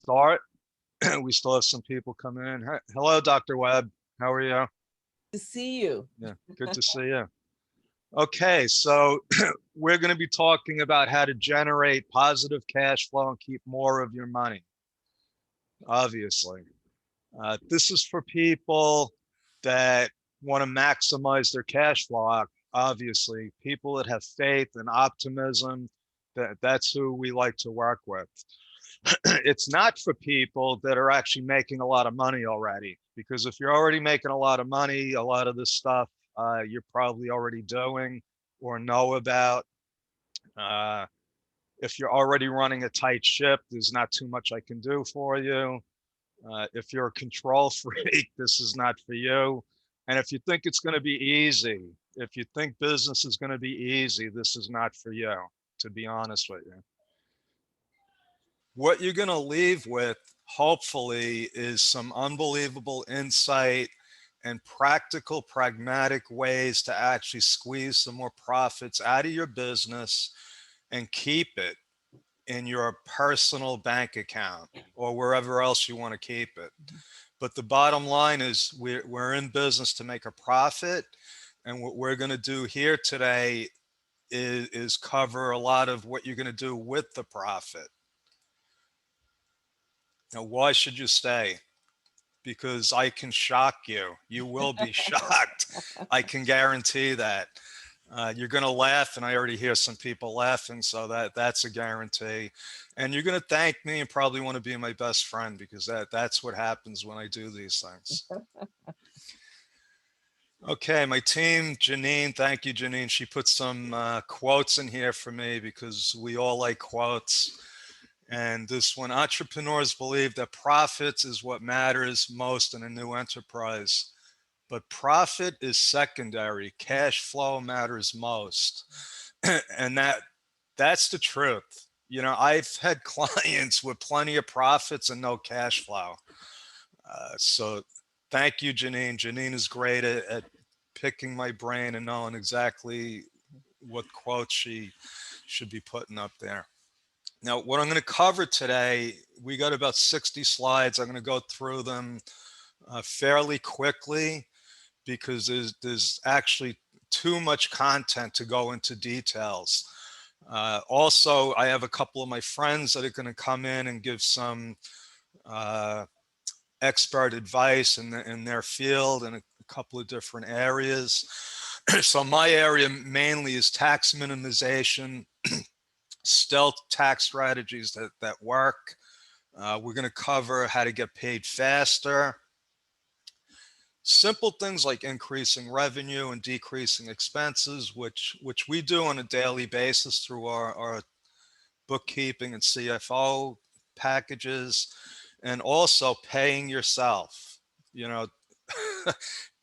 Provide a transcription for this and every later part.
start. We still have some people coming in. Hello, Dr. Webb. How are you? To see you. Yeah, good to see you. Okay, so we're going to be talking about how to generate positive cash flow and keep more of your money, obviously. This is for people that want to maximize their cash flow, obviously. People that have faith and optimism, that's who we like to work with. It's not for people that are actually making a lot of money already, because if you're already making a lot of money, a lot of this stuff you're probably already doing or know about. Uh, if you're already running a tight ship, there's not too much I can do for you. If you're a control freak, this is not for you. And if you think it's going to be easy, if you think business is going to be easy, this is not for you, to be honest with you. What you're going to leave with, hopefully, is some unbelievable insight and practical, pragmatic ways to actually squeeze some more profits out of your business and keep it in your personal bank account or wherever else you want to keep it. But the bottom line is we're in business to make a profit. And what we're going to do here today is cover a lot of what you're going to do with the profit. Now, why should you stay? Because I can shock you. You will be shocked. I can guarantee that. You're going to laugh, and I already hear some people laughing, so that's a guarantee. And you're going to thank me and probably want to be my best friend, because that's what happens when I do these things. Okay, my team, Janine, thank you, Janine. She put some quotes in here for me because we all like quotes. And this one, entrepreneurs believe that profits is what matters most in a new enterprise, but profit is secondary. Cash flow matters most. And that's the truth. You know, I've had clients with plenty of profits and no cash flow. So thank you, Janine. Janine is great at picking my brain and knowing exactly what quotes she should be putting up there. Now, what I'm going to cover today, we got about 60 slides. I'm going to go through them fairly quickly because there's actually too much content to go into details. Also, I have a couple of my friends that are going to come in and give some expert advice in their field in a couple of different areas. So my area mainly is tax minimization, stealth tax strategies that work. We're going to cover how to get paid faster. Simple things like increasing revenue and decreasing expenses, which we do on a daily basis through our bookkeeping and CFO packages, and also paying yourself. You know,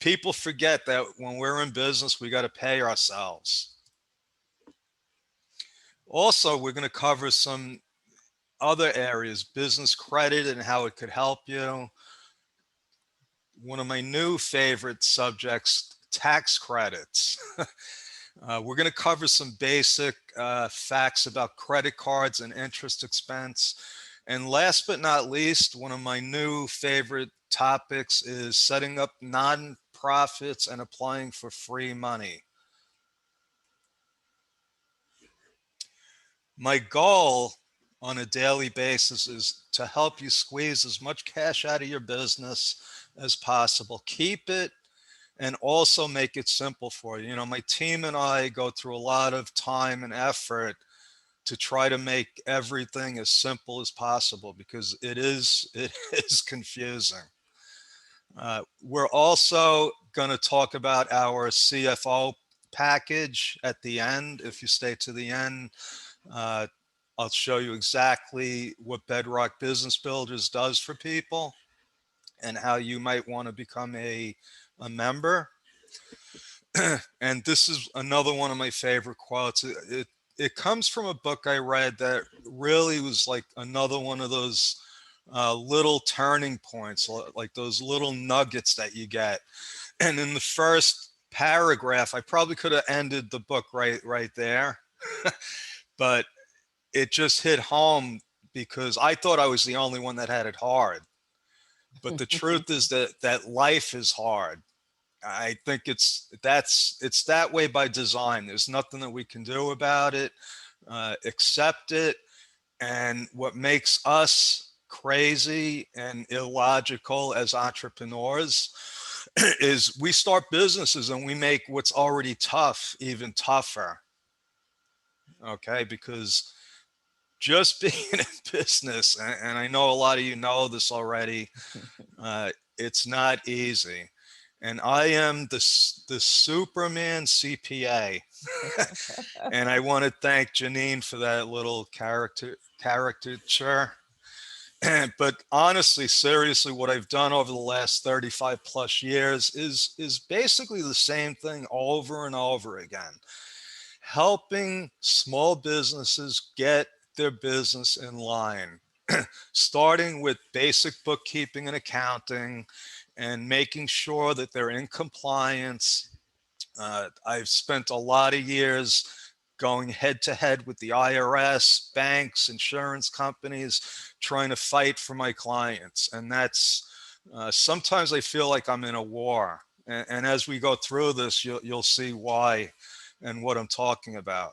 people forget that when we're in business, we got to pay ourselves. Also, we're going to cover some other areas, business credit and how it could help you. One of my new favorite subjects, tax credits. We're going to cover some basic facts about credit cards and interest expense. And last but not least, one of my new favorite topics is setting up non-profits and applying for free money. My goal on a daily basis is to help you squeeze as much cash out of your business as possible. Keep it and also make it simple for you. You know, my team and I go through a lot of time and effort to try to make everything as simple as possible because it is confusing. We're also going to talk about our CFO package at the end. If you stay to the end, I'll show you exactly what Bedrock Business Builders does for people and how you might want to become a member. And this is another one of my favorite quotes. It comes from a book I read that really was like another one of those little turning points, like those little nuggets that you get. And in the first paragraph, I probably could have ended the book right there, but it just hit home because I thought I was the only one that had it hard. But the truth is that life is hard. I think it's that way by design. There's nothing that we can do about it. Accept it. And what makes us crazy and illogical as entrepreneurs is we start businesses and we make what's already tough even tougher. Okay, because just being in business, and I know a lot of you know this already, it's not easy. And I am the Superman CPA. And I want to thank Janine for that little caricature. But honestly, seriously, what I've done over the last 35 plus years is basically the same thing over and over again, helping small businesses get their business in line, starting with basic bookkeeping and accounting and making sure that they're in compliance. I've spent a lot of years going head to head with the IRS, banks, insurance companies, trying to fight for my clients. And that's sometimes I feel like I'm in a war. And as we go through this, you'll see why and what I'm talking about.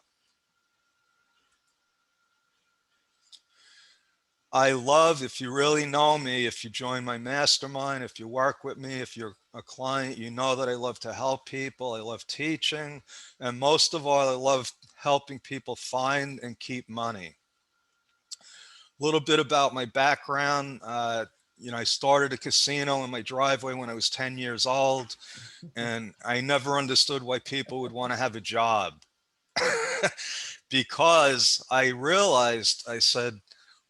I love, if you really know me, if you join my mastermind, if you work with me, if you're a client, you know that I love to help people. I love teaching. And most of all, I love helping people find and keep money. A little bit about my background. I started a casino in my driveway when I was 10 years old, and I never understood why people would want to have a job. Because I realized, I said,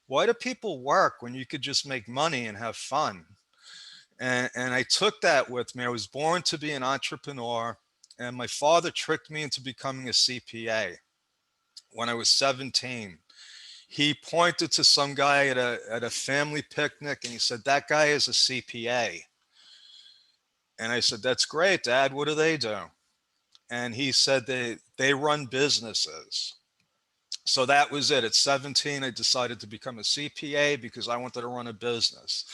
why do people work when you could just make money and have fun? And I took that with me. I was born to be an entrepreneur, and my father tricked me into becoming a CPA when I was 17. He pointed to some guy at a family picnic and he said, "That guy is a CPA." And I said, "That's great, Dad. What do they do?" And he said, they run businesses. So that was it. At 17, I decided to become a CPA because I wanted to run a business.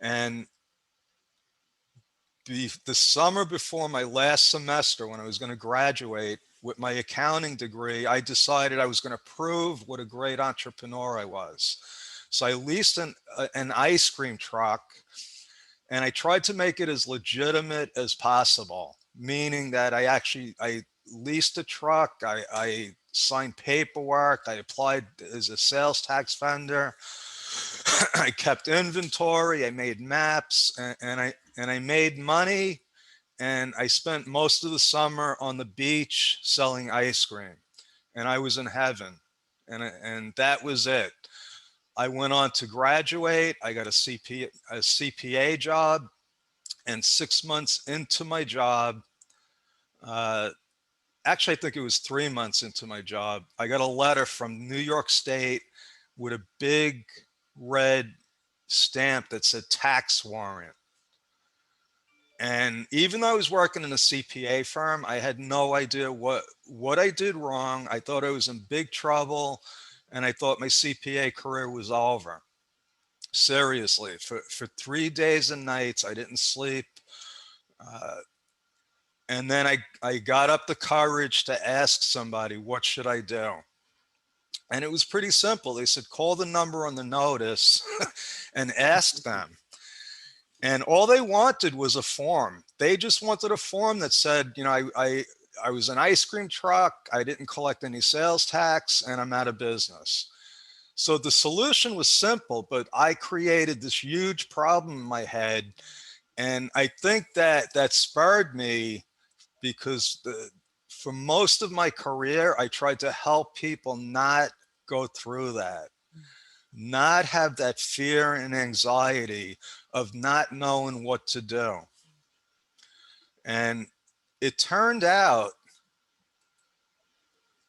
And the summer before my last semester, when I was going to graduate with my accounting degree, I decided I was going to prove what a great entrepreneur I was. So I leased an ice cream truck, and I tried to make it as legitimate as possible, meaning that I leased a truck, I signed paperwork, I applied as a sales tax vendor, I kept inventory, I made maps, and I made money, and I spent most of the summer on the beach selling ice cream, and I was in heaven, and that was it. I went on to graduate. I got a CPA job, and 6 months into my job, uh, actually, I think it was 3 months into my job, I got a letter from New York State with a big red stamp that said tax warrant. And even though I was working in a CPA firm, I had no idea what I did wrong. I thought I was in big trouble, and I thought my CPA career was over. Seriously, for 3 days and nights, I didn't sleep. Uh, and then I got up the courage to ask somebody, what should I do? And it was pretty simple. They said, call the number on the notice and ask them. And all they wanted was a form. They just wanted a form that said, I was an ice cream truck, I didn't collect any sales tax, and I'm out of business. So the solution was simple, but I created this huge problem in my head. And I think that spurred me because for most of my career, I tried to help people not go through that, not have that fear and anxiety of not knowing what to do. And it turned out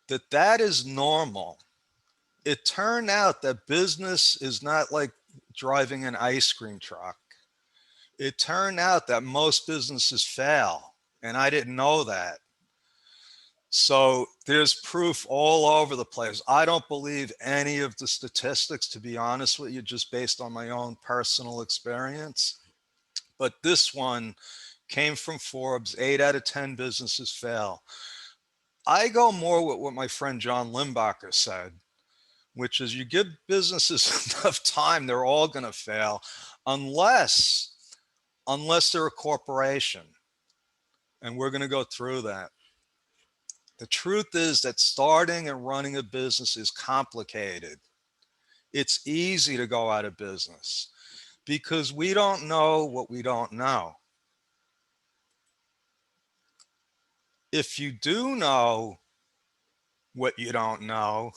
that is normal. It turned out that business is not like driving an ice cream truck. It turned out that most businesses fail, and I didn't know that. So there's proof all over the place. I don't believe any of the statistics, to be honest with you, just based on my own personal experience. But this one came from Forbes. 8 out of 10 businesses fail. I go more with what my friend John Limbacher said, which is you give businesses enough time, they're all going to fail unless they're a corporation. And we're going to go through that. The truth is that starting and running a business is complicated. It's easy to go out of business because we don't know what we don't know. If you do know what you don't know,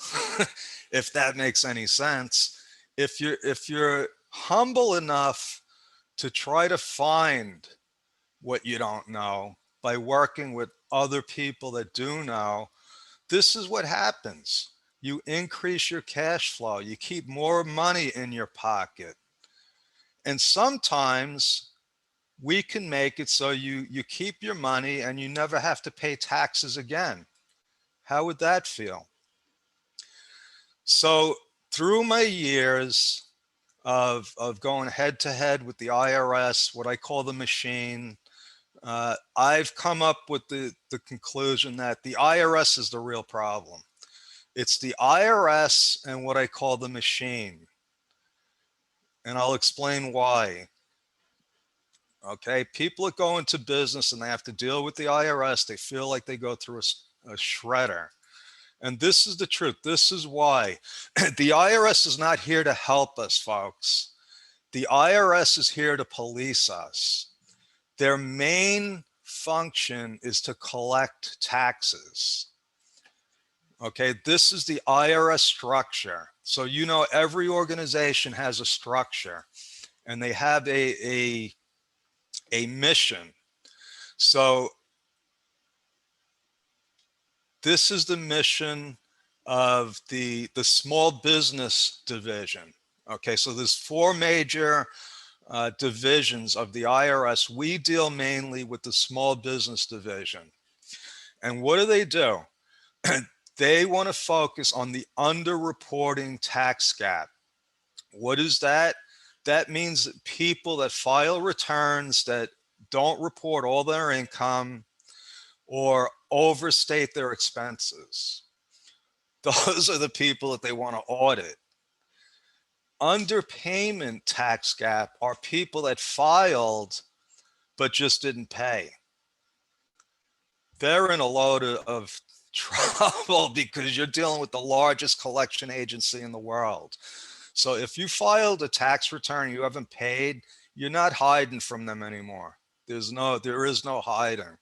if that makes any sense, if you're humble enough to try to find what you don't know by working with other people that do know, this is what happens. You increase your cash flow, you keep more money in your pocket. And sometimes we can make it so you keep your money and you never have to pay taxes again. How would that feel? So through my years of going head to head with the IRS, what I call the machine, I've come up with the conclusion that the IRS is the real problem. It's the IRS and what I call the machine. And I'll explain why. Okay, people that go into business and they have to deal with the IRS, they feel like they go through a shredder. And this is the truth. This is why. The IRS is not here to help us, folks. The IRS is here to police us. Their main function is to collect taxes. Okay, this is the IRS structure. So you know every organization has a structure and they have a mission. So this is the mission of the small business division. Okay, so there's four major divisions of the IRS. We deal mainly with the small business division. And what do? They want to focus on the underreporting tax gap. What is that? That means that people that file returns that don't report all their income or overstate their expenses. Those are the people that they want to audit. Underpayment tax gap are people that filed but just didn't pay. They're in a load of trouble because you're dealing with the largest collection agency in the world. So if you filed a tax return you haven't paid, you're not hiding from them anymore. There is no hiding.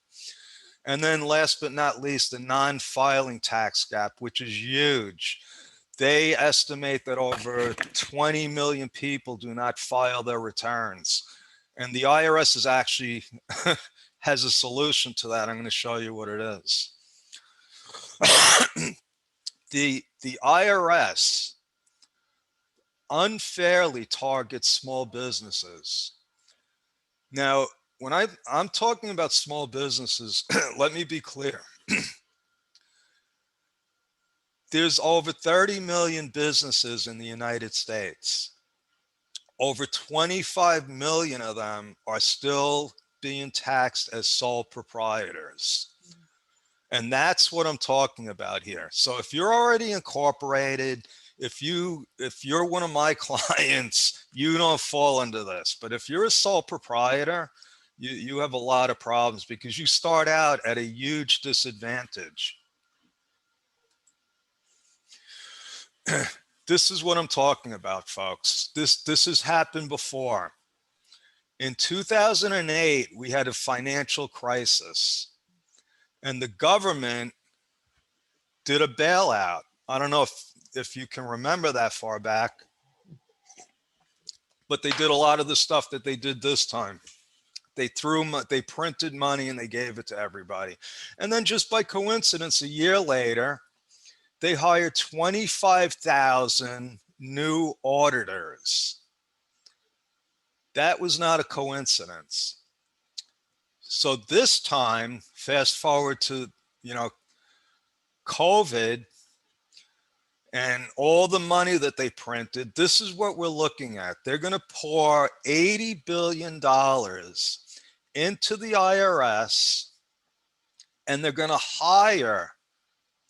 And then last but not least, the non-filing tax gap, which is huge. They estimate that over 20 million people do not file their returns. And the IRS is actually has a solution to that. I'm going to show you what it is. The IRS unfairly targets small businesses. Now, when I'm talking about small businesses, let me be clear. There's over 30 million businesses in the United States. Over 25 million of them are still being taxed as sole proprietors. And that's what I'm talking about here. So if you're already incorporated, if you're one of my clients, you don't fall into this. But if you're a sole proprietor, you have a lot of problems because you start out at a huge disadvantage. This is what I'm talking about, folks. This has happened before. In 2008, we had a financial crisis and the government did a bailout. I don't know if you can remember that far back, but they did a lot of the stuff that they did this time. They printed money and they gave it to everybody. And then just by coincidence, a year later, they hired 25,000 new auditors. That was not a coincidence. So this time, fast forward to, COVID and all the money that they printed, this is what we're looking at. They're going to pour $80 billion into the IRS, and they're going to hire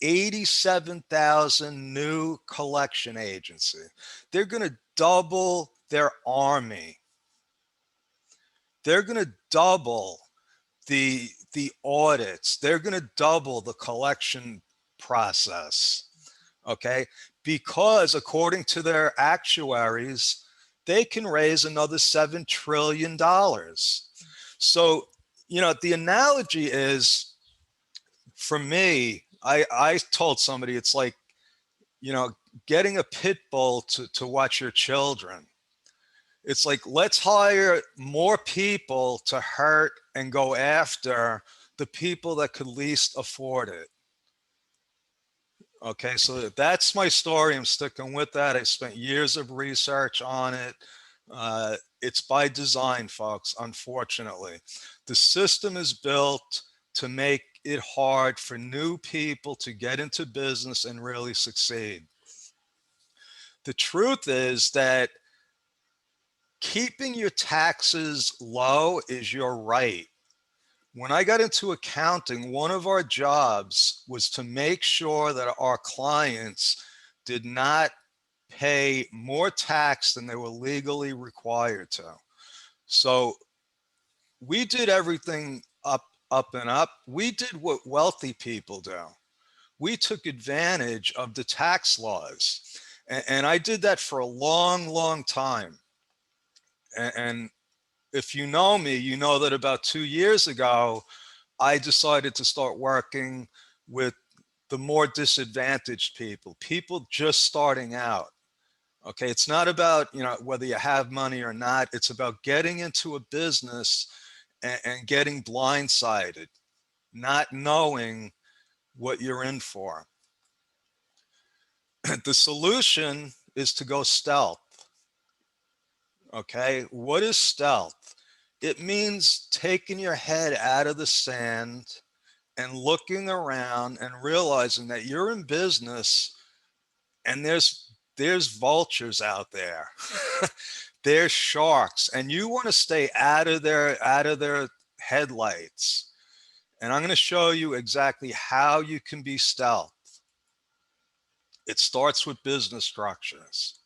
87,000 new collection agency. They're going to double their army. They're going to double the audits. They're going to double the collection process. Okay? Because according to their actuaries, they can raise another $7 trillion. So, the analogy is, for me, I told somebody it's like, getting a pit bull to watch your children. It's like, let's hire more people to hurt and go after the people that could least afford it. Okay, so that's my story. I'm sticking with that. I spent years of research on it. It's by design, folks, unfortunately. The system is built to make it hard for new people to get into business and really succeed. The truth is that keeping your taxes low is your right. When I got into accounting, one of our jobs was to make sure that our clients did not pay more tax than they were legally required to. So we did everything up and up. We did what wealthy people do. We took advantage of the tax laws. And I did that for a long, long time. And if you know me, you know that about 2 years ago, I decided to start working with the more disadvantaged people just starting out. Okay, it's not about, whether you have money or not. It's about getting into a business and getting blindsided, not knowing what you're in for. The solution is to go stealth. Okay, what is stealth? It means taking your head out of the sand and looking around and realizing that you're in business and there's vultures out there. There's sharks, and you want to stay out of their headlights. And I'm going to show you exactly how you can be stealth. It starts with business structures.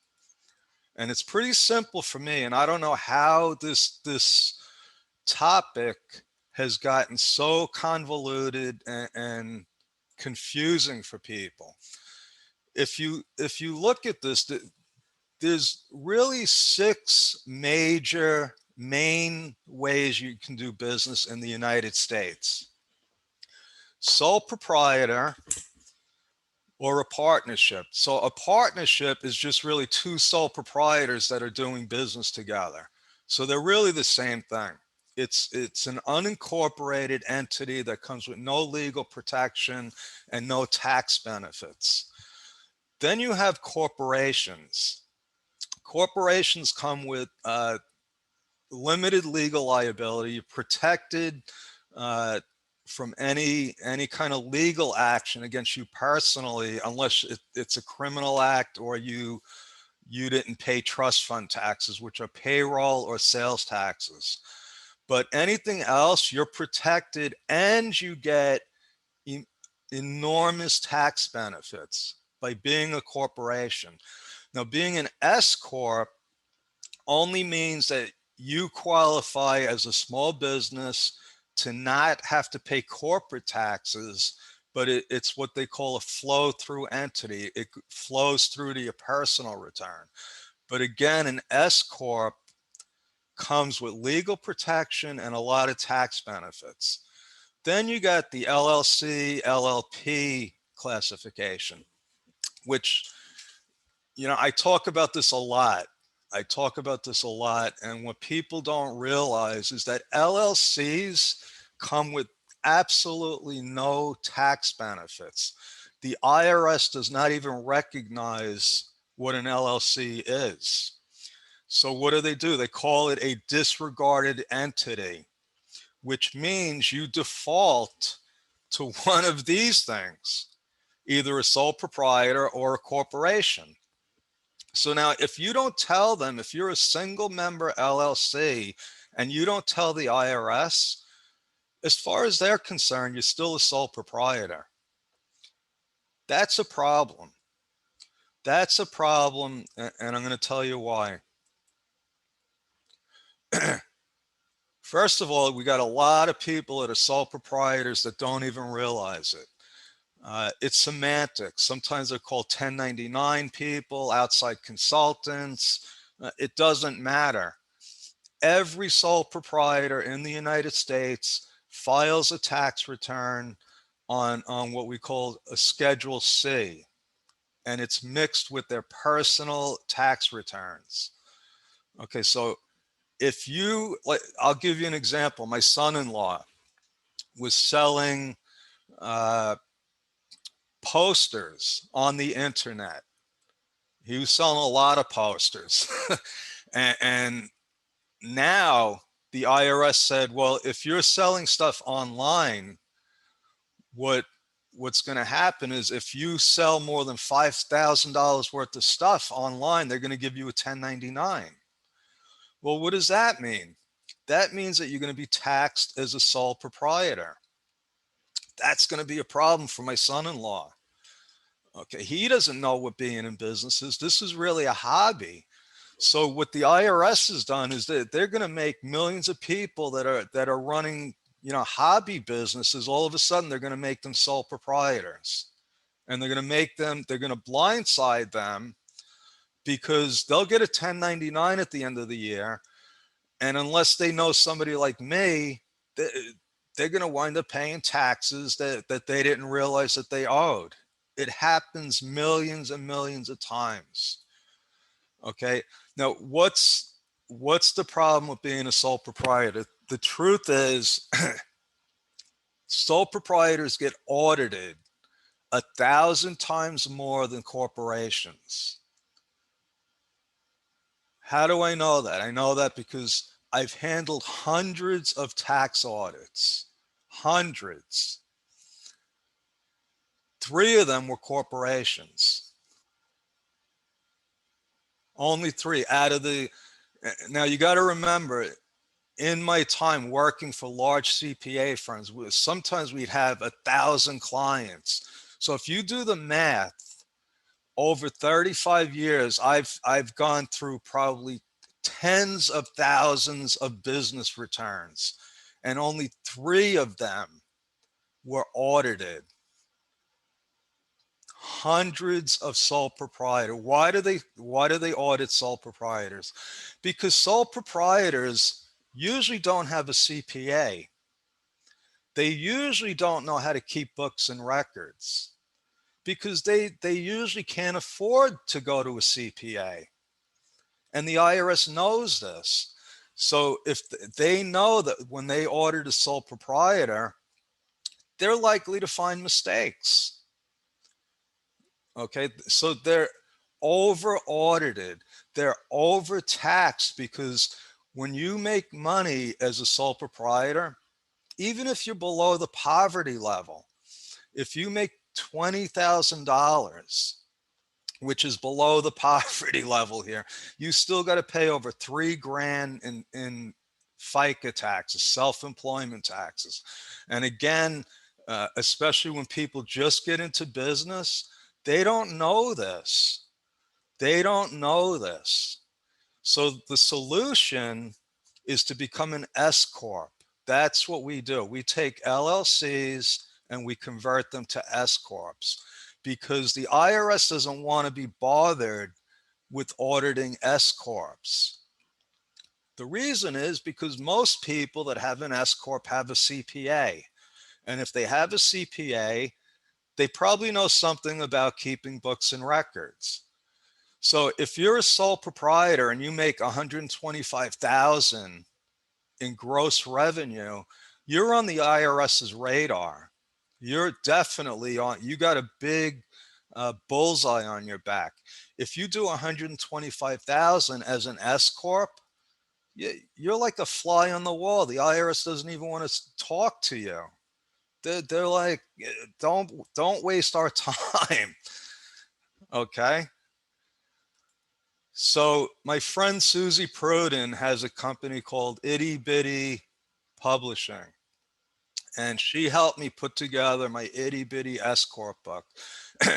And it's pretty simple for me, and I don't know how this topic has gotten so convoluted and confusing for people. If you look at this, there's really 6 major main ways you can do business in the United States. Sole proprietor or a partnership. So a partnership is just really 2 sole proprietors that are doing business together. So they're really the same thing. It's an unincorporated entity that comes with no legal protection and no tax benefits. Then you have corporations. Corporations come with limited legal liability. You're protected from any kind of legal action against you personally, unless it's a criminal act or you didn't pay trust fund taxes, which are payroll or sales taxes. But anything else, you're protected, and you get enormous tax benefits by being a corporation. Now, being an S corp only means that you qualify as a small business to not have to pay corporate taxes, but it's what they call a flow-through entity. It flows through to your personal return. But again, an S corp comes with legal protection and a lot of tax benefits. Then you got the LLC, LLP classification, which, I talk about this a lot. And what people don't realize is that LLCs come with absolutely no tax benefits. The IRS does not even recognize what an LLC is. So what do? They call it a disregarded entity, which means you default to one of these things. either a sole proprietor or a corporation. So now, if you don't tell them, if you're a single member LLC and you don't tell the IRS, as far as they're concerned, you're still a sole proprietor. That's a problem. That's a problem, and I'm going to tell you why. First of all, we got a lot of people that are sole proprietors that don't even realize it. It's semantics. Sometimes they're called 1099 people, outside consultants. It doesn't matter. Every sole proprietor in the United States files a tax return on what we call a Schedule C, and it's mixed with their personal tax returns. Okay, so if you, like, I'll give you an example. My son-in-law was selling uh, posters on the internet. He was selling a lot of posters. and now the IRS said, well, if you're selling stuff online, what's going to happen is if you sell more than $5,000 worth of stuff online, they're going to give you a 1099. Well, what does that mean? That means that you're going to be taxed as a sole proprietor. That's going to be a problem for my son-in-law. Okay, he doesn't know what being in business is. This is really a hobby. So what the IRS has done is that they're going to make millions of people that are running, hobby businesses. All of a sudden, they're going to make them sole proprietors, and they're going to blindside them because they'll get a 1099 at the end of the year, and unless they know somebody like me, they're going to wind up paying taxes that they didn't realize that they owed. It happens millions and millions of times. Okay. Now, what's the problem with being a sole proprietor? The truth is, sole proprietors get audited 1,000 times more than corporations. How do I know that? I know that because I've handled hundreds of tax audits. Hundreds. 3 of them were corporations. Only 3 out of the. Now you got to remember, in my time working for large CPA firms, sometimes we'd have 1,000 clients. So if you do the math, over 35 years, I've gone through probably tens of thousands of business returns, and only 3 of them were audited. Hundreds of sole proprietors. Why do they audit sole proprietors? Because sole proprietors usually don't have a CPA. They usually don't know how to keep books and records because they usually can't afford to go to a CPA. And the IRS knows this. So if they know that when they audit a sole proprietor, they're likely to find mistakes. Okay, so they're over audited, they're overtaxed because when you make money as a sole proprietor, even if you're below the poverty level, if you make $20,000, which is below the poverty level here, you still got to pay over $3,000 in FICA taxes, self-employment taxes. And again, especially when people just get into business, they don't know this. They don't know this. So the solution is to become an S Corp. That's what we do. We take LLCs and we convert them to S Corps because the IRS doesn't want to be bothered with auditing S Corps. The reason is because most people that have an S Corp have a CPA. And if they have a CPA, they probably know something about keeping books and records. So if you're a sole proprietor and you make 125,000 in gross revenue, you're on the IRS's radar. You're definitely on. You got a big bullseye on your back. If you do 125,000 as an S corp, you're like a fly on the wall. The IRS doesn't even want to talk to you. they're like, don't waste our time. Okay. So my friend Susie Pruden has a company called Itty Bitty Publishing, and she helped me put together my Itty Bitty S Corp book.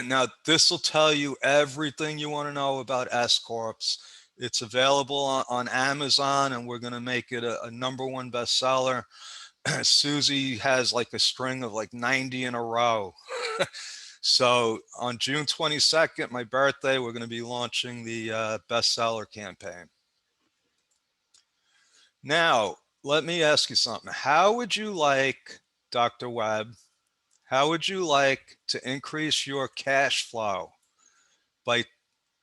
Now, this will tell you everything you want to know about S Corps. It's available on Amazon, and we're going to make it a number one bestseller. Susie has like a string of like 90 in a row. So on June 22nd, my birthday, we're going to be launching the bestseller campaign. Now, let me ask you something. How would you like, Dr. Webb, how would you like to increase your cash flow by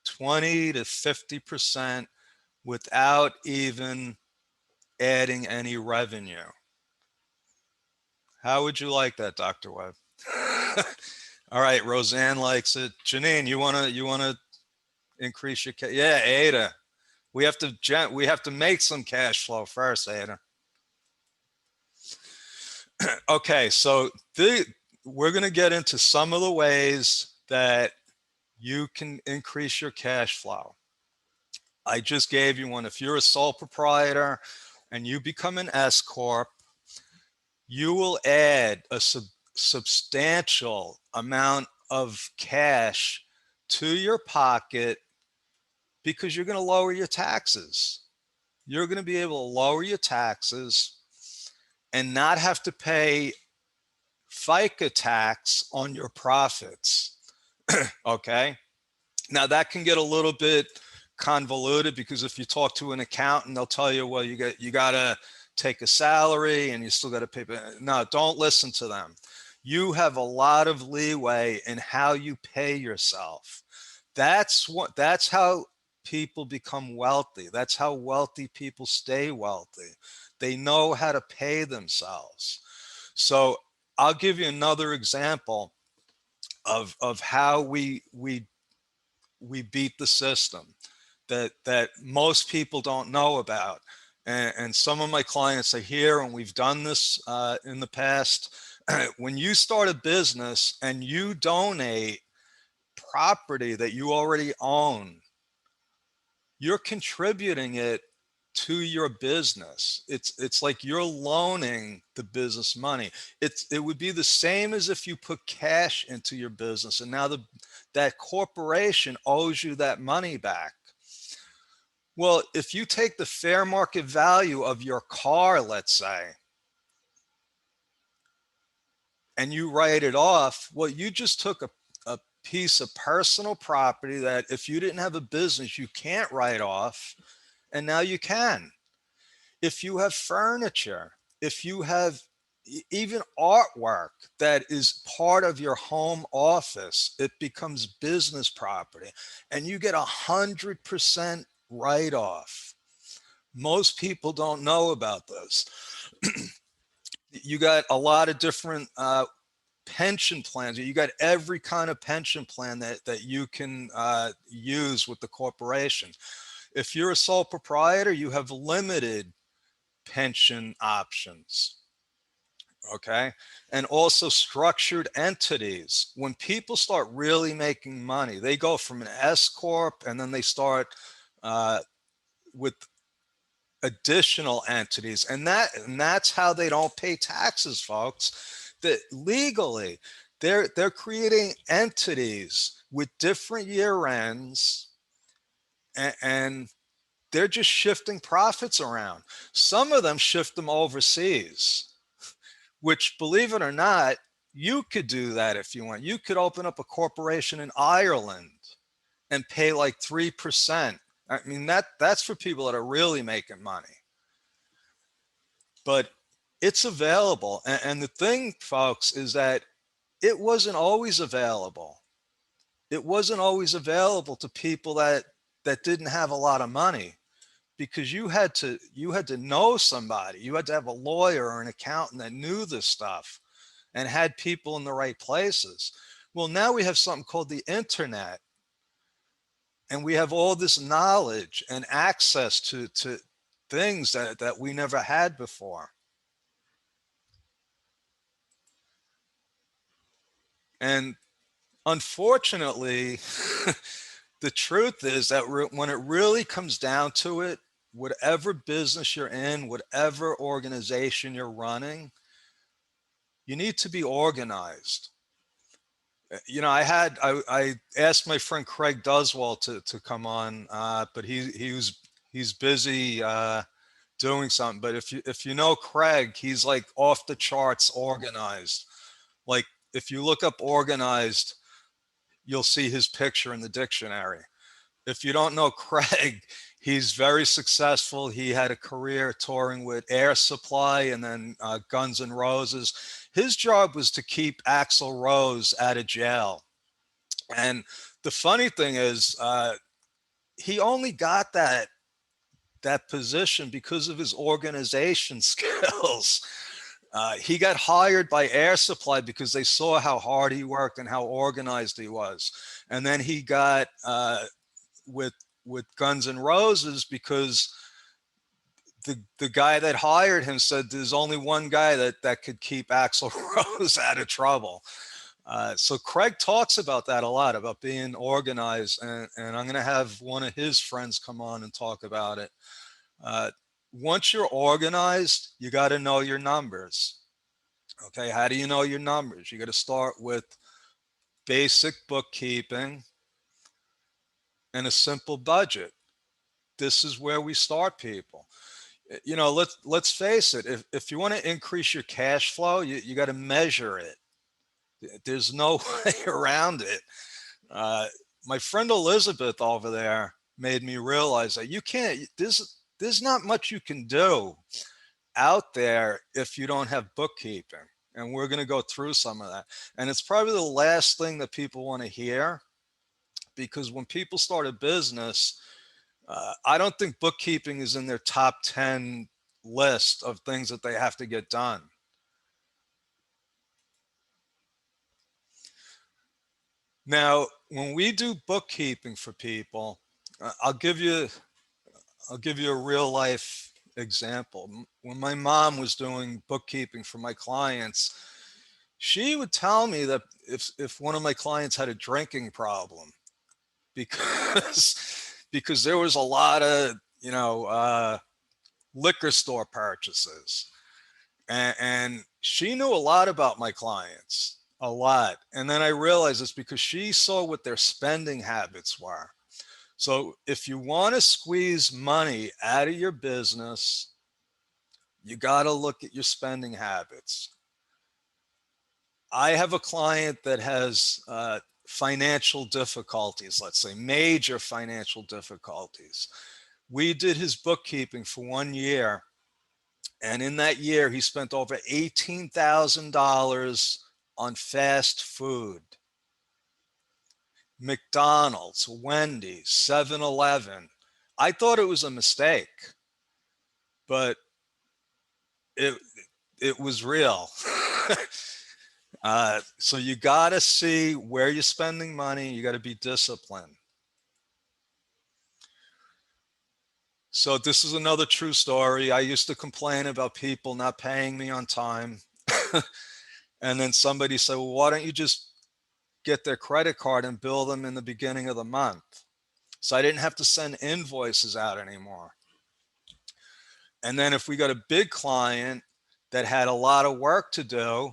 20 to 50% without even adding any revenue? How would you like that, Dr. Webb? All right, Roseanne likes it. Janine, you wanna increase your cash? Yeah, Ada. We have to make some cash flow first, Ada. Okay, so we're gonna get into some of the ways that you can increase your cash flow. I just gave you one. If you're a sole proprietor and you become an S corp, you will add a substantial amount of cash to your pocket because you're going to lower your taxes. You're going to be able to lower your taxes and not have to pay FICA tax on your profits. Okay. Now that can get a little bit convoluted because if you talk to an accountant, they'll tell you, well, you got to take a salary and you still got to pay. No, don't listen to them. You have a lot of leeway in how you pay yourself. That's how people become wealthy. That's how wealthy people stay wealthy. They know how to pay themselves. So I'll give you another example of how we beat the system that most people don't know about. And some of my clients are here, and we've done this in the past. When you start a business and you donate property that you already own, you're contributing it to your business. It's like you're loaning the business money. It would be the same as if you put cash into your business, and now that corporation owes you that money back. Well, if you take the fair market value of your car, let's say, and you write it off, well, you just took a piece of personal property that if you didn't have a business, you can't write off, and now you can. If you have furniture, if you have even artwork that is part of your home office, it becomes business property and you get 100% write off. Most people don't know about this. You got a lot of different pension plans. You got every kind of pension plan that you can use with the corporation. If you're a sole proprietor, you have limited pension options. Okay. And also structured entities. When people start really making money, they go from an S Corp and then they start with additional entities. And that's how they don't pay taxes, folks. That legally, they're creating entities with different year ends, and they're just shifting profits around. Some of them shift them overseas, which, believe it or not, you could do that if you want. You could open up a corporation in Ireland and pay like 3%. I mean, that's for people that are really making money. But it's available. And the thing, folks, is that it wasn't always available. It wasn't always available to people that didn't have a lot of money, because you had to know somebody. You had to have a lawyer or an accountant that knew this stuff and had people in the right places. Well, now we have something called the internet, and we have all this knowledge and access to things that we never had before. And unfortunately, the truth is that when it really comes down to it, whatever business you're in, whatever organization you're running, you need to be organized. I asked my friend Craig Duswell to come on, but he's busy doing something. But if you know Craig, he's like off the charts organized. Like if you look up organized, you'll see his picture in the dictionary. If you don't know Craig, he's very successful. He had a career touring with Air Supply and then Guns N' Roses. His job was to keep Axl Rose out of jail. And the funny thing is, he only got that position because of his organization skills. He got hired by Air Supply because they saw how hard he worked and how organized he was. And then he got with Guns N' Roses because the guy that hired him said there's only one guy that could keep Axl Rose out of trouble. So Craig talks about that a lot, about being organized, and I'm going to have one of his friends come on and talk about it. Uh, Once you're organized, you got to know your numbers. Okay, how do you know your numbers? You got to start with basic bookkeeping and a simple budget. This is where we start, people. Let's face it. If you want to increase your cash flow, you got to measure it. There's no way around it. Uh, my friend Elizabeth over there made me realize that you can't. There's not much you can do out there if you don't have bookkeeping. And we're going to go through some of that. And it's probably the last thing that people want to hear, because when people start a business, I don't think bookkeeping is in their top 10 list of things that they have to get done. Now, when we do bookkeeping for people, I'll give you a real life example. When my mom was doing bookkeeping for my clients, she would tell me that if one of my clients had a drinking problem, because because there was a lot of liquor store purchases, and she knew a lot about my clients, a lot. And then I realized it's because she saw what their spending habits were. So if you want to squeeze money out of your business, you got to look at your spending habits. I have a client that has financial difficulties, let's say major financial difficulties. We did his bookkeeping for 1 year, and in that year, he spent over $18,000 on fast food. McDonald's, Wendy's, 7-Eleven. I thought it was a mistake, but it it was real. So you got to see where you're spending money. You got to be disciplined. So this is another true story. I used to complain about people not paying me on time. And then somebody said, well, why don't you just get their credit card and bill them in the beginning of the month? So I didn't have to send invoices out anymore. And then if we got a big client that had a lot of work to do,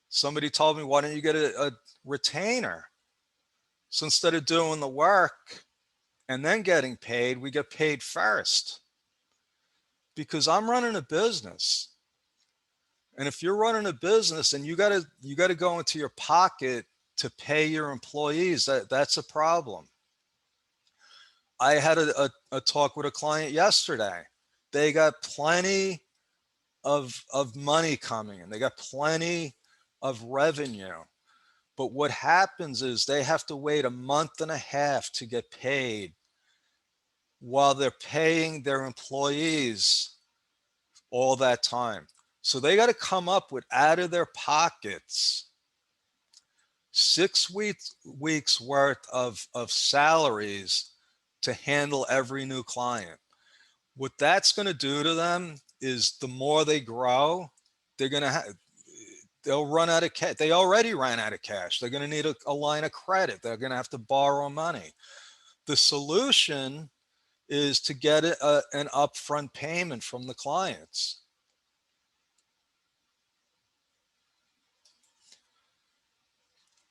somebody told me, why don't you get a retainer? So instead of doing the work and then getting paid, we get paid first. Because I'm running a business. And if you're running a business and you got to go into your pocket to pay your employees, that's a problem. I had a talk with a client yesterday. They got plenty of money coming in. They got plenty of revenue. But what happens is they have to wait a month and a half to get paid while they're paying their employees all that time. So they got to come up with out of their pockets 6 weeks worth of salaries to handle every new client. What that's going to do to them is the more they grow, they're going to have they'll run out of cash. They already ran out of cash. They're going to need a line of credit. They're going to have to borrow money. The solution is to get an upfront payment from the clients.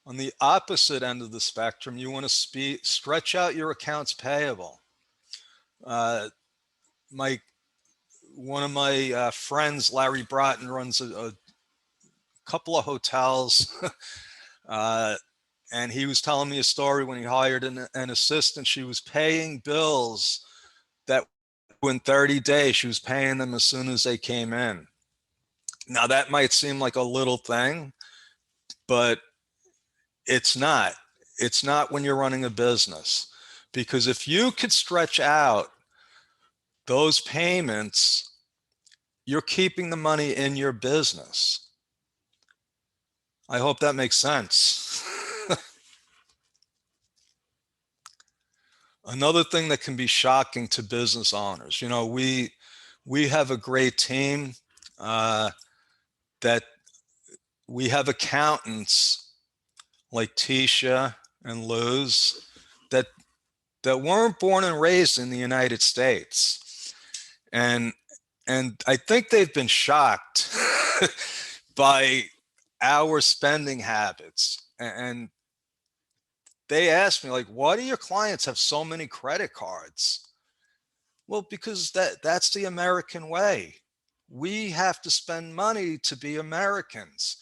On the opposite end of the spectrum, you want to stretch out your accounts payable. Uh, my One of my friends, Larry Bratton, runs a couple of hotels, uh, and he was telling me a story when he hired an assistant. She was paying bills that in 30 days, she was paying them as soon as they came in. Now that might seem like a little thing, but it's not. It's not when you're running a business. Because if you could stretch out those payments, you're keeping the money in your business. I hope that makes sense. Another thing that can be shocking to business owners, we have a great team, that we have accountants like Tisha and Luz that weren't born and raised in the United States. And I think they've been shocked by our spending habits. And they asked me, like, why do your clients have so many credit cards? Well, because that's the American way. We have to spend money to be Americans.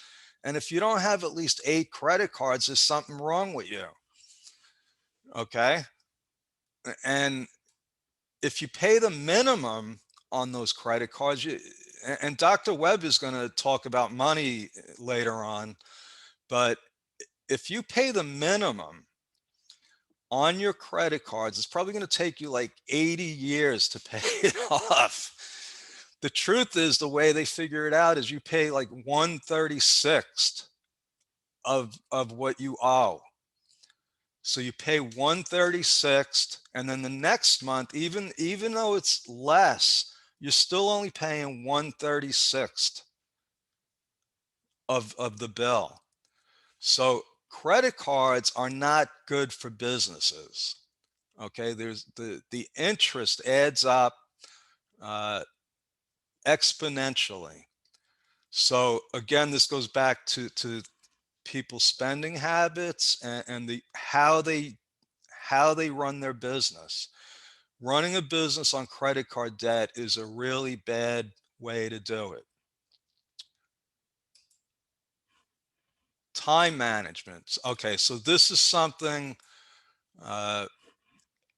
And if you don't have at least 8 credit cards, there's something wrong with you. Okay. And if you pay the minimum on those credit cards, and Dr. Webb is going to talk about money later on, but if you pay the minimum on your credit cards, it's probably going to take you like 80 years to pay it off. The truth is, the way they figure it out is you pay like 1/36 of what you owe. So you pay 1/36, and then the next month, even though it's less, you're still only paying 1/36 of the bill. So credit cards are not good for businesses. Okay, there's the interest adds up uh, exponentially. So again, this goes back to people's spending habits and the how they run their business. Running a business on credit card debt is a really bad way to do it. Time management. Okay, so this is something uh,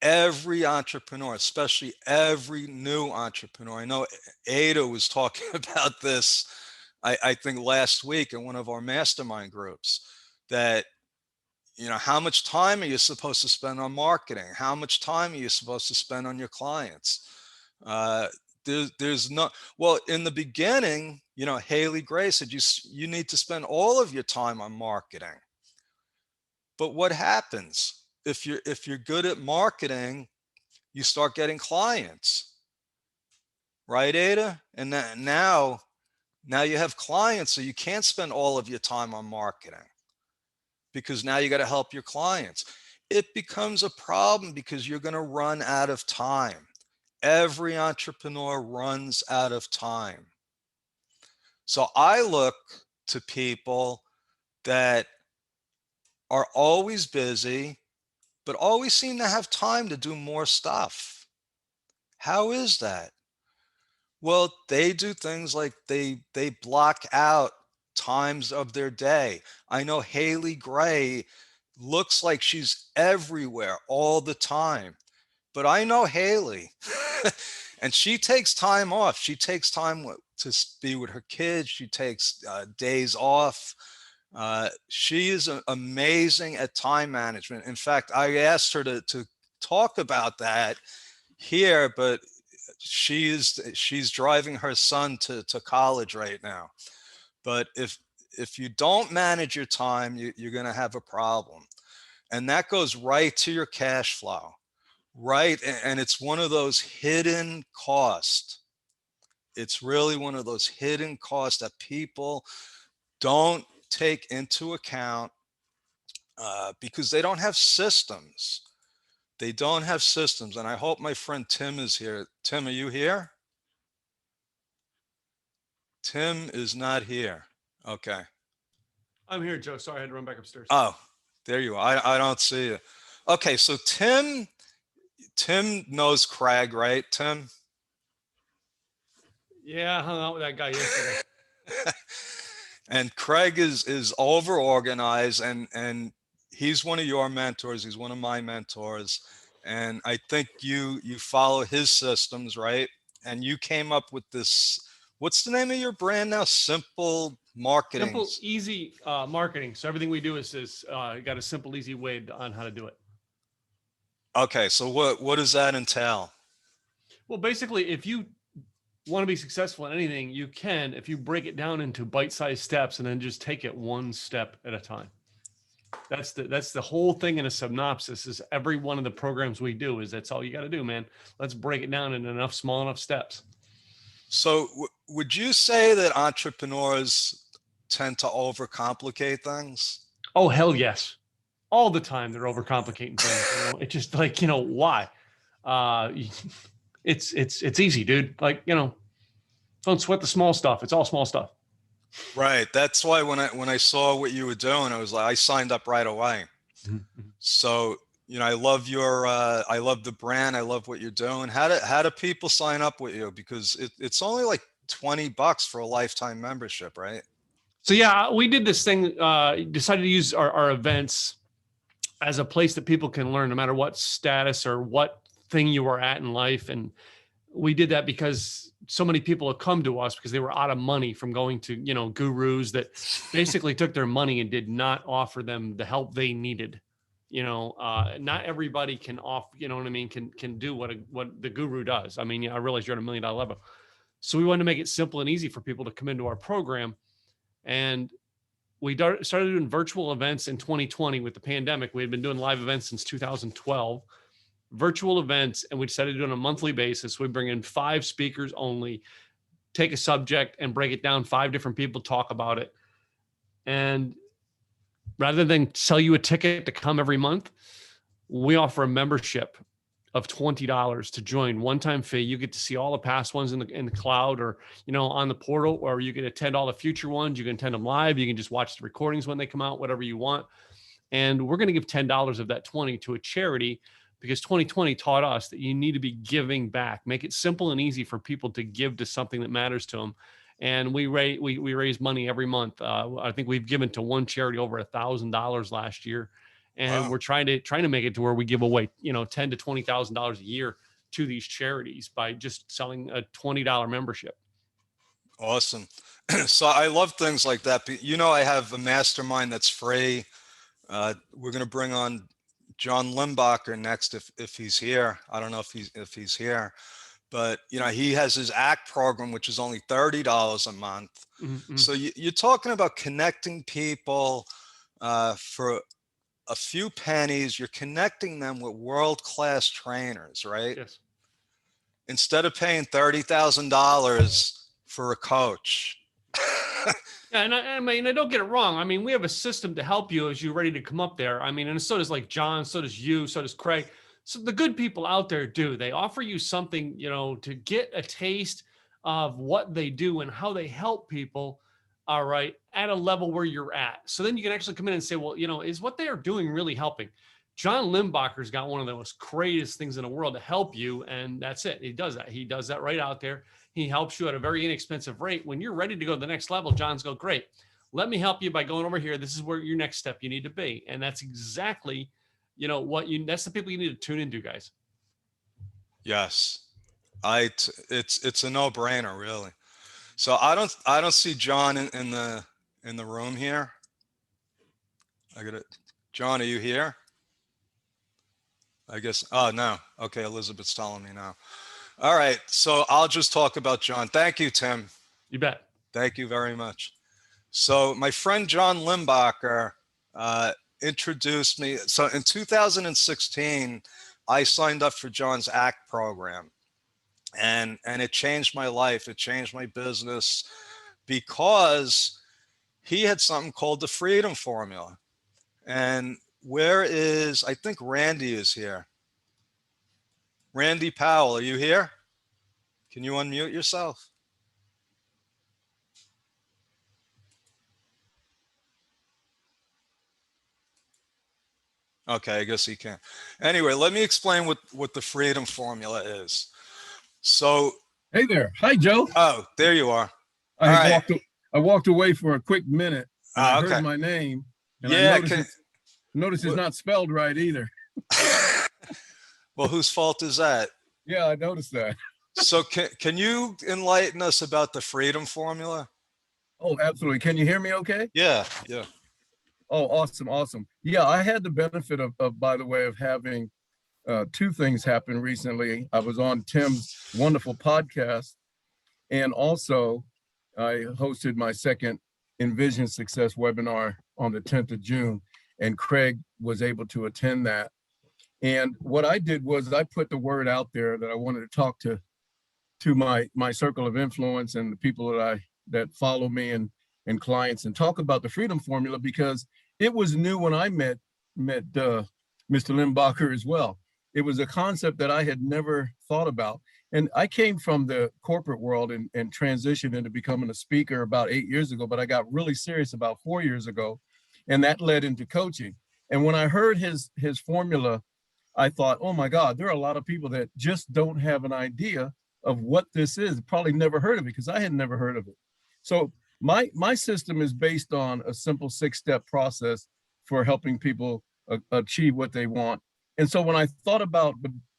every entrepreneur, especially every new entrepreneur. I know Ada was talking about this, I think last week in one of our mastermind groups, that how much time are you supposed to spend on marketing? How much time are you supposed to spend on your clients? Uh, there's no, well, in the beginning, Haley Gray said you need to spend all of your time on marketing. But what happens if you're good at marketing? You start getting clients, right, Ada? And now you have clients, so you can't spend all of your time on marketing because now you got to help your clients. It becomes a problem because you're going to run out of time. Every entrepreneur runs out of time. So I look to people that are always busy, but always seem to have time to do more stuff. How is that? Well, they do things like they block out times of their day. I know Haley Gray looks like she's everywhere all the time, but I know Haley and she takes time off. She takes time to be with her kids. She takes days off. She is amazing at time management. In fact, I asked her to talk about that here, but she's driving her son to college right now. But if you don't manage your time, you're going to have a problem, and that goes right to your cash flow, right? And it's one of those hidden costs. It's really one of those hidden costs that people don't take into account because they don't have systems. They don't have systems. And I hope my friend Tim is here. Tim, are you here? Tim is not here. Okay. I'm here, Joe. Sorry, I had to run back upstairs. Oh, there you are. I don't see you. Okay, so Tim knows Craig, right? Tim? Yeah, I hung out with that guy yesterday. And Craig is over organized, and he's one of your mentors. He's one of my mentors, and I think you follow his systems, right? And you came up with this. What's the name of your brand now? Simple Marketing. Simple, easy marketing. So everything we do is got a simple, easy way on how to do it. Okay, so what does that entail? Well, basically, if you want to be successful in anything, you can if you break it down into bite-sized steps and then just take it one step at a time. That's the whole thing in a synopsis. Is every one of the programs we do is that's all you got to do, man. Let's break it down in enough small enough steps. So would you say that entrepreneurs tend to overcomplicate things? Oh hell yes, all the time they're overcomplicating things. It's just like why? Uh, it's easy, dude. Like don't sweat the small stuff. It's all small stuff. Right. That's why when I saw what you were doing, I was like, I signed up right away. Mm-hmm. So, I love I love the brand. I love what you're doing. How do people sign up with you? Because it's only like $20 for a lifetime membership, right? So yeah, we did this thing. Decided to use our events as a place that people can learn, no matter what status or what thing you are at in life. And we did that because so many people have come to us because they were out of money from going to gurus that basically took their money and did not offer them the help they needed. Not everybody can offer. You know what I mean? Can do what the guru does. I mean, I realize you're at $1 million level, so we wanted to make it simple and easy for people to come into our program. And we started doing virtual events in 2020 with the pandemic. We had been doing live events since 2012, virtual events, and we decided to do it on a monthly basis. We bring in 5 speakers only, take a subject and break it down. 5 different people talk about it. And rather than sell you a ticket to come every month, we offer a membership of $20 to join, one-time fee. You get to see all the past ones in the cloud, or on the portal, or you can attend all the future ones. You can attend them live. You can just watch the recordings when they come out, whatever you want. And we're going to give $10 of that 20 to a charity, because 2020 taught us that you need to be giving back. Make it simple and easy for people to give to something that matters to them. And we raise money every month. I think we've given to one charity over $1,000 last year, and Wow. we're trying to make it to where we give away $10,000 to $20,000 a year to these charities by just selling a $20 membership. Awesome. So I love things like that. I have a mastermind that's free. We're going to bring on John Limbacher next if he's here. I don't know if he's here, but he has his ACT program, which is only $30 a month. Mm-hmm. So you're talking about connecting people for a few pennies. You're connecting them with world-class trainers, right? Yes. Instead of paying $30,000 for a coach. Yeah, and I mean, I don't get it wrong. I mean, we have a system to help you as you're ready to come up there. I mean, and so does like John, so does you, so does Craig. So the good people out there do. They offer you something, to get a taste of what they do and how they help people. All right, at a level where you're at. So then you can actually come in and say, well, is what they are doing really helping? John Limbacher's got one of the most greatest things in the world to help you, and that's it. He does that. He does that right out there. He helps you at a very inexpensive rate. When you're ready to go to the next level, John's go, great. Let me help you by going over here. This is where your next step you need to be. And that's exactly, that's the people you need to tune into, guys. Yes. It's a no-brainer, really. So I don't see John in the room here. I got it. John, are you here? I guess. Oh no. Okay, Elizabeth's telling me now. All right. So I'll just talk about John. Thank you, Tim. You bet. Thank you very much. So my friend John Limbacher introduced me. So in 2016, I signed up for John's ACT program, and it changed my life. It changed my business because he had something called the freedom formula. And where is, I think Randy is here. Randy Powell, are you here? Can you unmute yourself? Okay, I guess he can. Anyway, let me explain what the freedom formula is. So, Hey there. Hi, Joe. oh, there you are. I All had right. I walked away for a quick minute and I heard Okay. my name and I Yeah. noticed it's not spelled right either. Well, whose fault is that? Yeah, I noticed that. So, can you enlighten us about the freedom formula? Oh, absolutely. Can you hear me okay? Yeah. Yeah. Oh, awesome, awesome. Yeah, I had the benefit by the way, of having two things happen recently. I was on Tim's wonderful podcast, and also I hosted my second Envision Success webinar on the 10th of June, and Craig was able to attend that. And what I did was I put the word out there that I wanted to talk to my circle of influence and the people that follow me and clients, and talk about the freedom formula, because it was new when I met Mr. Limbacher as well. It was a concept that I had never thought about. And I came from the corporate world and transitioned into becoming a speaker about 8 years ago, but I got really serious about 4 years ago. And that led into coaching. And when I heard his formula, I thought, oh my God, there are a lot of people that just don't have an idea of what this is. Probably never heard of it, because I had never heard of it. So my system is based on a simple 6-step process for helping people achieve what they want. And so when I thought about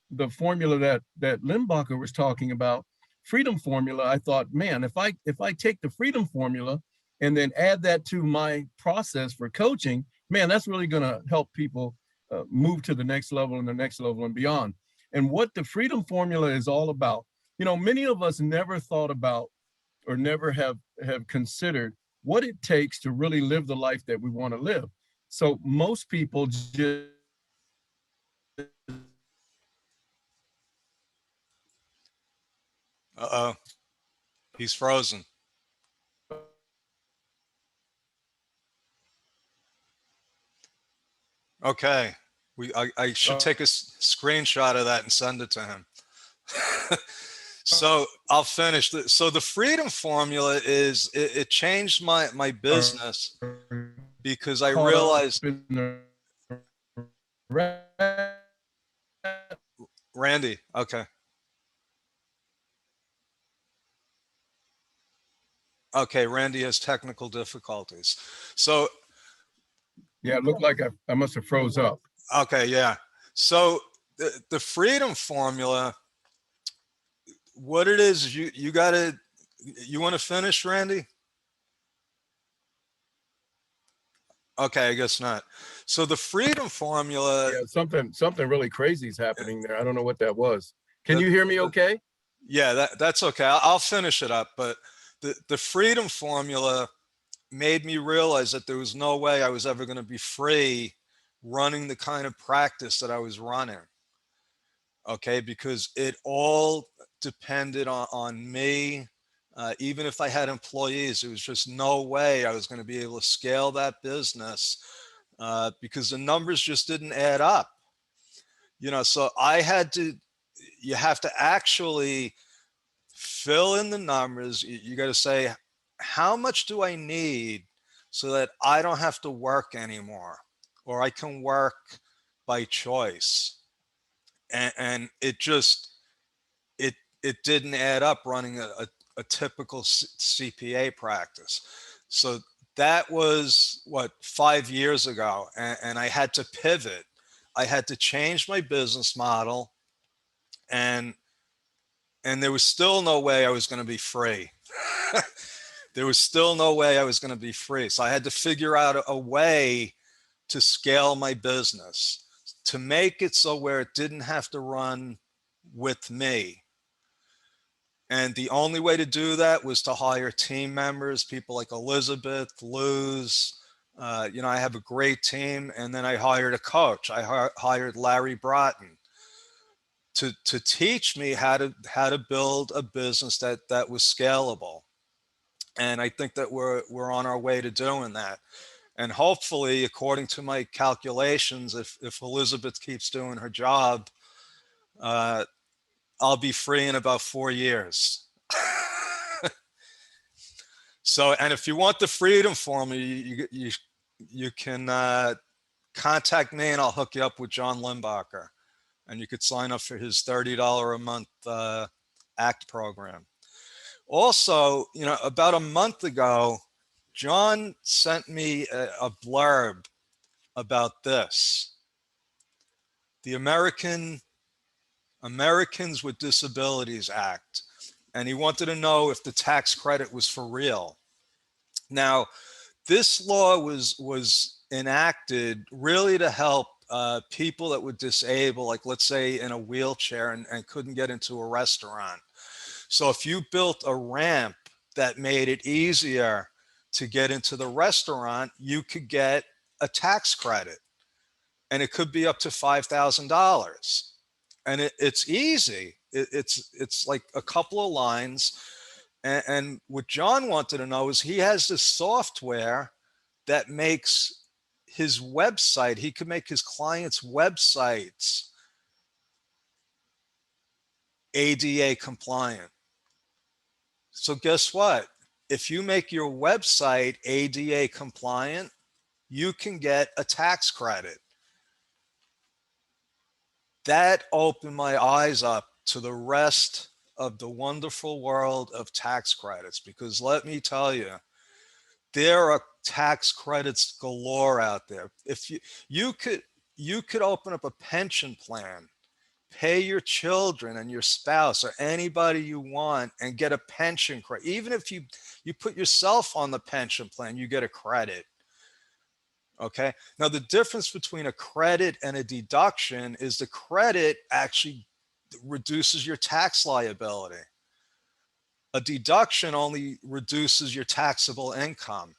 the formula that Limbacher was talking about, freedom formula, I thought, man, if I take the freedom formula and then add that to my process for coaching, man, that's really going to help people move to the next level and the next level and beyond. And what the freedom formula is all about, many of us never thought about or never have considered what it takes to really live the life that we want to live. So most people just Uh-oh. He's frozen. Okay. I should take a screenshot of that and send it to him. So I'll finish. So the freedom formula is, it changed my are business because I caught up realized, in the rat Randy, okay. Okay, Randy has technical difficulties. So, Yeah, it looked like I must have froze up. okay, yeah. So the freedom formula, what it is, you got to, you want to finish, Randy? Okay, I guess not. So the freedom formula, Yeah, something really crazy is happening there. I don't know what that was. Can the, you hear me okay? yeah, that's okay. I'll finish it up. But the freedom formula made me realize that there was no way I was ever going to be free running the kind of practice that I was running. Okay, because it all depended on me. Even if I had employees, there was just no way I was going to be able to scale that business because the numbers just didn't add up. So I had to, you have to actually fill in the numbers. You got to say, how much do I need so that I don't have to work anymore, or I can work by choice? And it just, it didn't add up running a typical CPA practice. So that was what, 5 years ago, and I had to pivot. I had to change my business model, and there was still no way I was going to be free. There was still no way I was going to be free. So I had to figure out a way to scale my business, to make it so where it didn't have to run with me. And the only way to do that was to hire team members, people like Elizabeth, Luz. I have a great team. And then I hired a coach. I hired Larry Broughton to teach me how to build a business that was scalable. And I think that we're on our way to doing that. And hopefully, according to my calculations, if Elizabeth keeps doing her job, uh, I'll be free in about 4 years. So, and if you want the freedom formula, you can contact me and I'll hook you up with John Limbacher, and you could sign up for his $30 a month ACT program. Also, about a month ago, John sent me a blurb about this. The Americans with Disabilities Act. And he wanted to know if the tax credit was for real. Now, this law was enacted really to help people that were disabled, like let's say in a wheelchair and couldn't get into a restaurant. So if you built a ramp that made it easier to get into the restaurant, you could get a tax credit, and it could be up to $5,000. And it's easy. It's like a couple of lines. And what John wanted to know is he has this software that makes his website, he could make his clients' websites ADA compliant. So guess what? If you make your website ADA compliant, you can get a tax credit. That opened my eyes up to the rest of the wonderful world of tax credits, because let me tell you, there are tax credits galore out there. If you could open up a pension plan, pay your children and your spouse or anybody you want and get a pension credit. Even if you put yourself on the pension plan, you get a credit. Okay. Now, the difference between a credit and a deduction is the credit actually reduces your tax liability. A deduction only reduces your taxable income.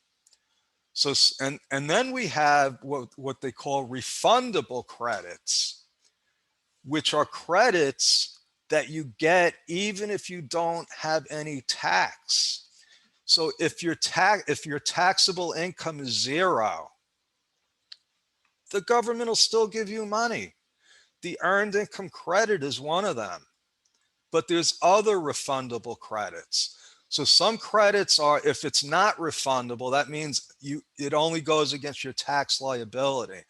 So, and then we have what they call refundable credits, which are credits that you get even if you don't have any tax. So if your taxable income is zero, the government will still give you money. The earned income credit is one of them, but there's other refundable credits. So some credits are, if it's not refundable, that means it only goes against your tax liability.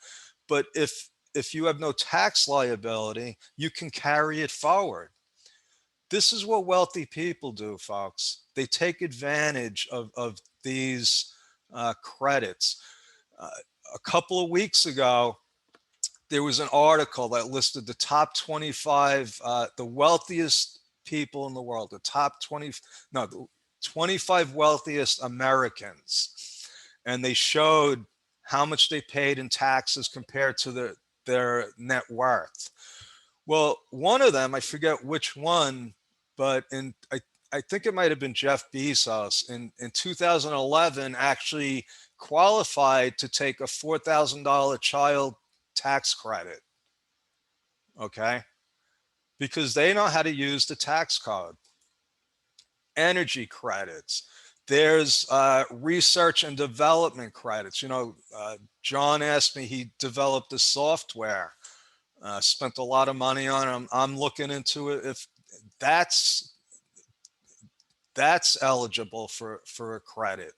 But if you have no tax liability, you can carry it forward. This is what wealthy people do, folks. They take advantage of these credits. Uh, a couple of weeks ago, there was an article that listed the top 25, the wealthiest people in the world, the top 20, no, the 25 wealthiest Americans. And they showed how much they paid in taxes compared to their net worth. Well, one of them, I forget which one, but I think it might have been Jeff Bezos in 2011 actually qualified to take a $4,000 child tax credit. Okay. Because they know how to use the tax code. Energy credits. There's research and development credits. John asked me, he developed the software, spent a lot of money on it. I'm looking into it. If that's eligible for a credit.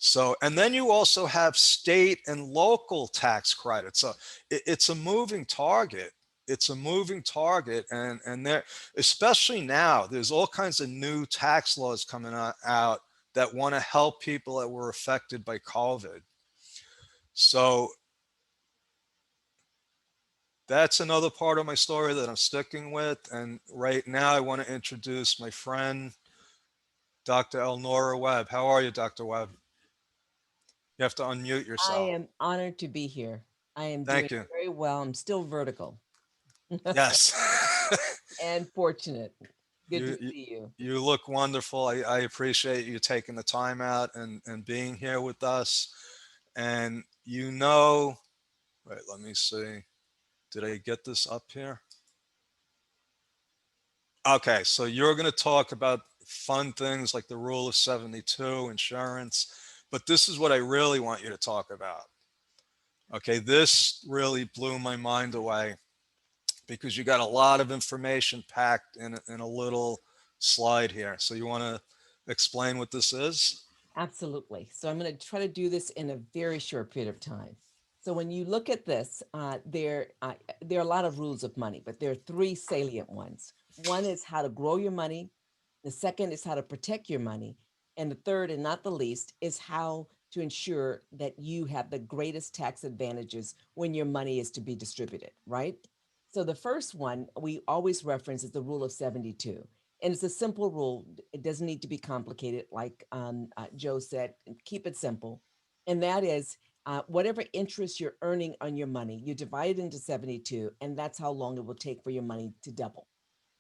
So, and then you also have state and local tax credits. So it's a moving target. It's a moving target. And there, especially now, there's all kinds of new tax laws coming out that want to help people that were affected by COVID. So that's another part of my story that I'm sticking with. And right now I want to introduce my friend, Dr. Elnora Webb. How are you, Dr. Webb? You have to unmute I yourself. am honored to be here. I am doing Thank you. very well. I'm still vertical Yes. and fortunate. Good to you, see you. you look wonderful. I appreciate you taking the time out and being here with us. And wait, let me see. Did I get this up here? Okay, so you're going to talk about fun things like the rule of 72, insurance. But this is what I really want you to talk about. Okay, this really blew my mind away because you got a lot of information packed in a little slide here. So you want to explain what this is? Absolutely. So I'm going to try to do this in a very short period of time. So when you look at this, there are a lot of rules of money, but there are three salient ones. One is how to grow your money. The second is how to protect your money. And the third, and not the least, is how to ensure that you have the greatest tax advantages when your money is to be distributed, right? So the first one we always reference is the rule of 72. And it's a simple rule. It doesn't need to be complicated, like Joe said. Keep it simple, and that is whatever interest you're earning on your money, you divide it into 72, and that's how long it will take for your money to double.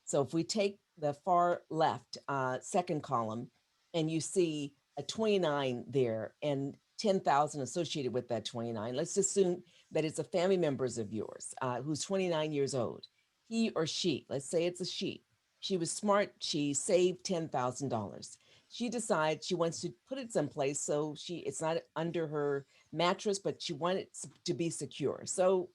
So if we take the far left second column, and you see a 29 there and 10,000 associated with that 29, let's assume that it's a family members of yours who's 29 years old. He or she, let's say it's a she was smart. She saved $10,000. She decides she wants to put it someplace so it's not under her mattress, but she wanted it to be secure. So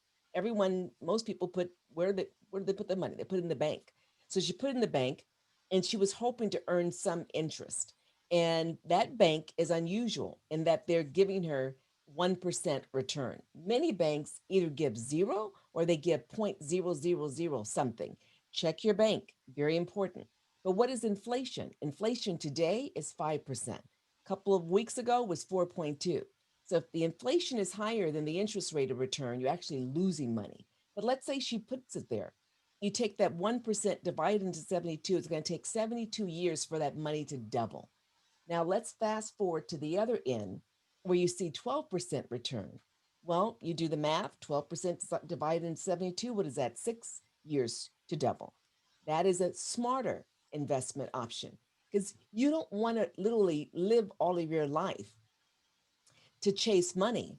most people put where do they put their money? They put it in the bank. So she put it in the bank, and she was hoping to earn some interest. And that bank is unusual in that they're giving her 1% return. Many banks either give zero or they give 0.000 something. Check your bank, very important. But what is inflation? Inflation today is 5%. A couple of weeks ago was 4.2. So if the inflation is higher than the interest rate of return, you're actually losing money. But let's say she puts it there. You take that 1% divided into 72, it's going to take 72 years for that money to double. Now let's fast forward to the other end where you see 12% return. Well, you do the math, 12% divided into 72, what is that? 6 years to double. That is a smarter investment option because you don't want to literally live all of your life to chase money.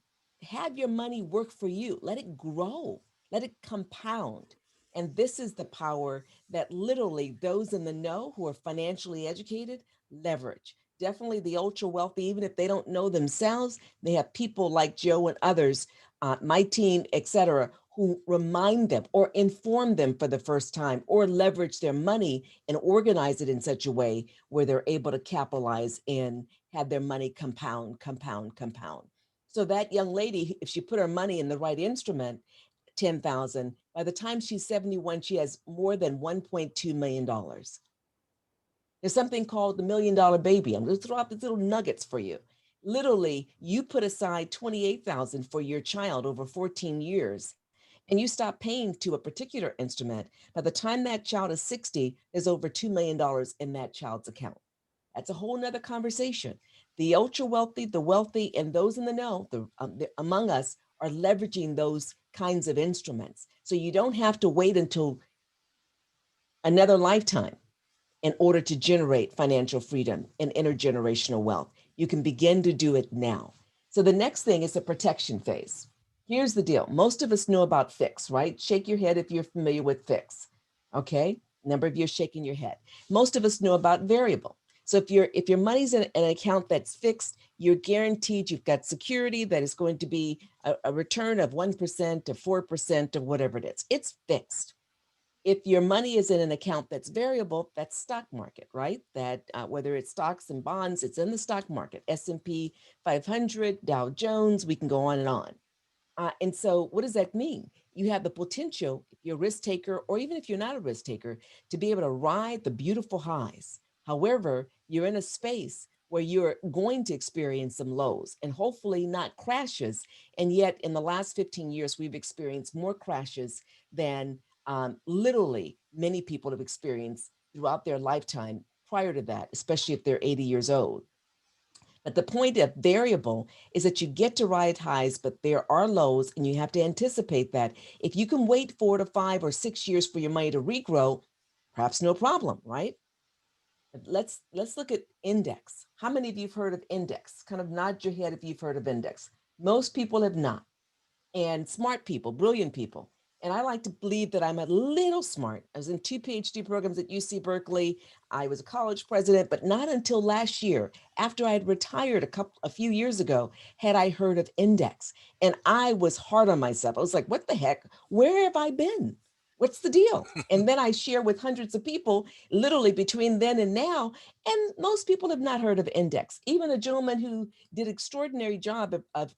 Have your money work for you. Let it grow. Let it compound. And this is the power that literally those in the know who are financially educated leverage. Definitely the ultra wealthy, even if they don't know themselves, they have people like Joe and others, my team, etc., who remind them or inform them for the first time or leverage their money and organize it in such a way where they're able to capitalize and have their money compound, compound, compound. So that young lady, if she put her money in the right instrument, 10,000, by the time she's 71, she has more than $1.2 million. There's something called the $1 million baby. I'm going to throw out these little nuggets for you. Literally, you put aside 28,000 for your child over 14 years, and you stop paying to a particular instrument. By the time that child is 60, there's over $2 million in that child's account. That's a whole nother conversation. The ultra wealthy, the wealthy, and those in the know, among us, are leveraging those kinds of instruments. So you don't have to wait until another lifetime in order to generate financial freedom and intergenerational wealth. You can begin to do it now. So the next thing is the protection phase. Here's the deal. Most of us know about fix, right? Shake your head if you're familiar with fix. Okay? Number of you shaking your head. Most of us know about variable. So if your money's in an account that's fixed, you're guaranteed you've got security that is going to be a return of 1% to 4% or whatever it is. It's fixed. If your money is in an account that's variable, that's stock market, right? That whether it's stocks and bonds, it's in the stock market, S&P 500, Dow Jones, we can go on and on. And so what does that mean? You have the potential, if you're a risk taker, or even if you're not a risk taker, to be able to ride the beautiful highs. However, you're in a space where you're going to experience some lows and hopefully not crashes. And yet in the last 15 years, we've experienced more crashes than literally many people have experienced throughout their lifetime prior to that, especially if they're 80 years old. But the point of variable is that you get to ride highs, but there are lows, and you have to anticipate that. If you can wait 4 to 5 or 6 years for your money to regrow, perhaps no problem, right? But let's look at index. How many of you have heard of index? Kind of nod your head if you've heard of index. Most people have not, and smart people, brilliant people. And I like to believe that I'm a little smart. I was in 2 PhD programs at UC Berkeley. I was a college president, but not until last year, after I had retired a few years ago, had I heard of index. And I was hard on myself. I was like, what the heck? Where have I been? What's the deal? And then I share with hundreds of people, literally between then and now, and most people have not heard of index. Even a gentleman who did extraordinary job of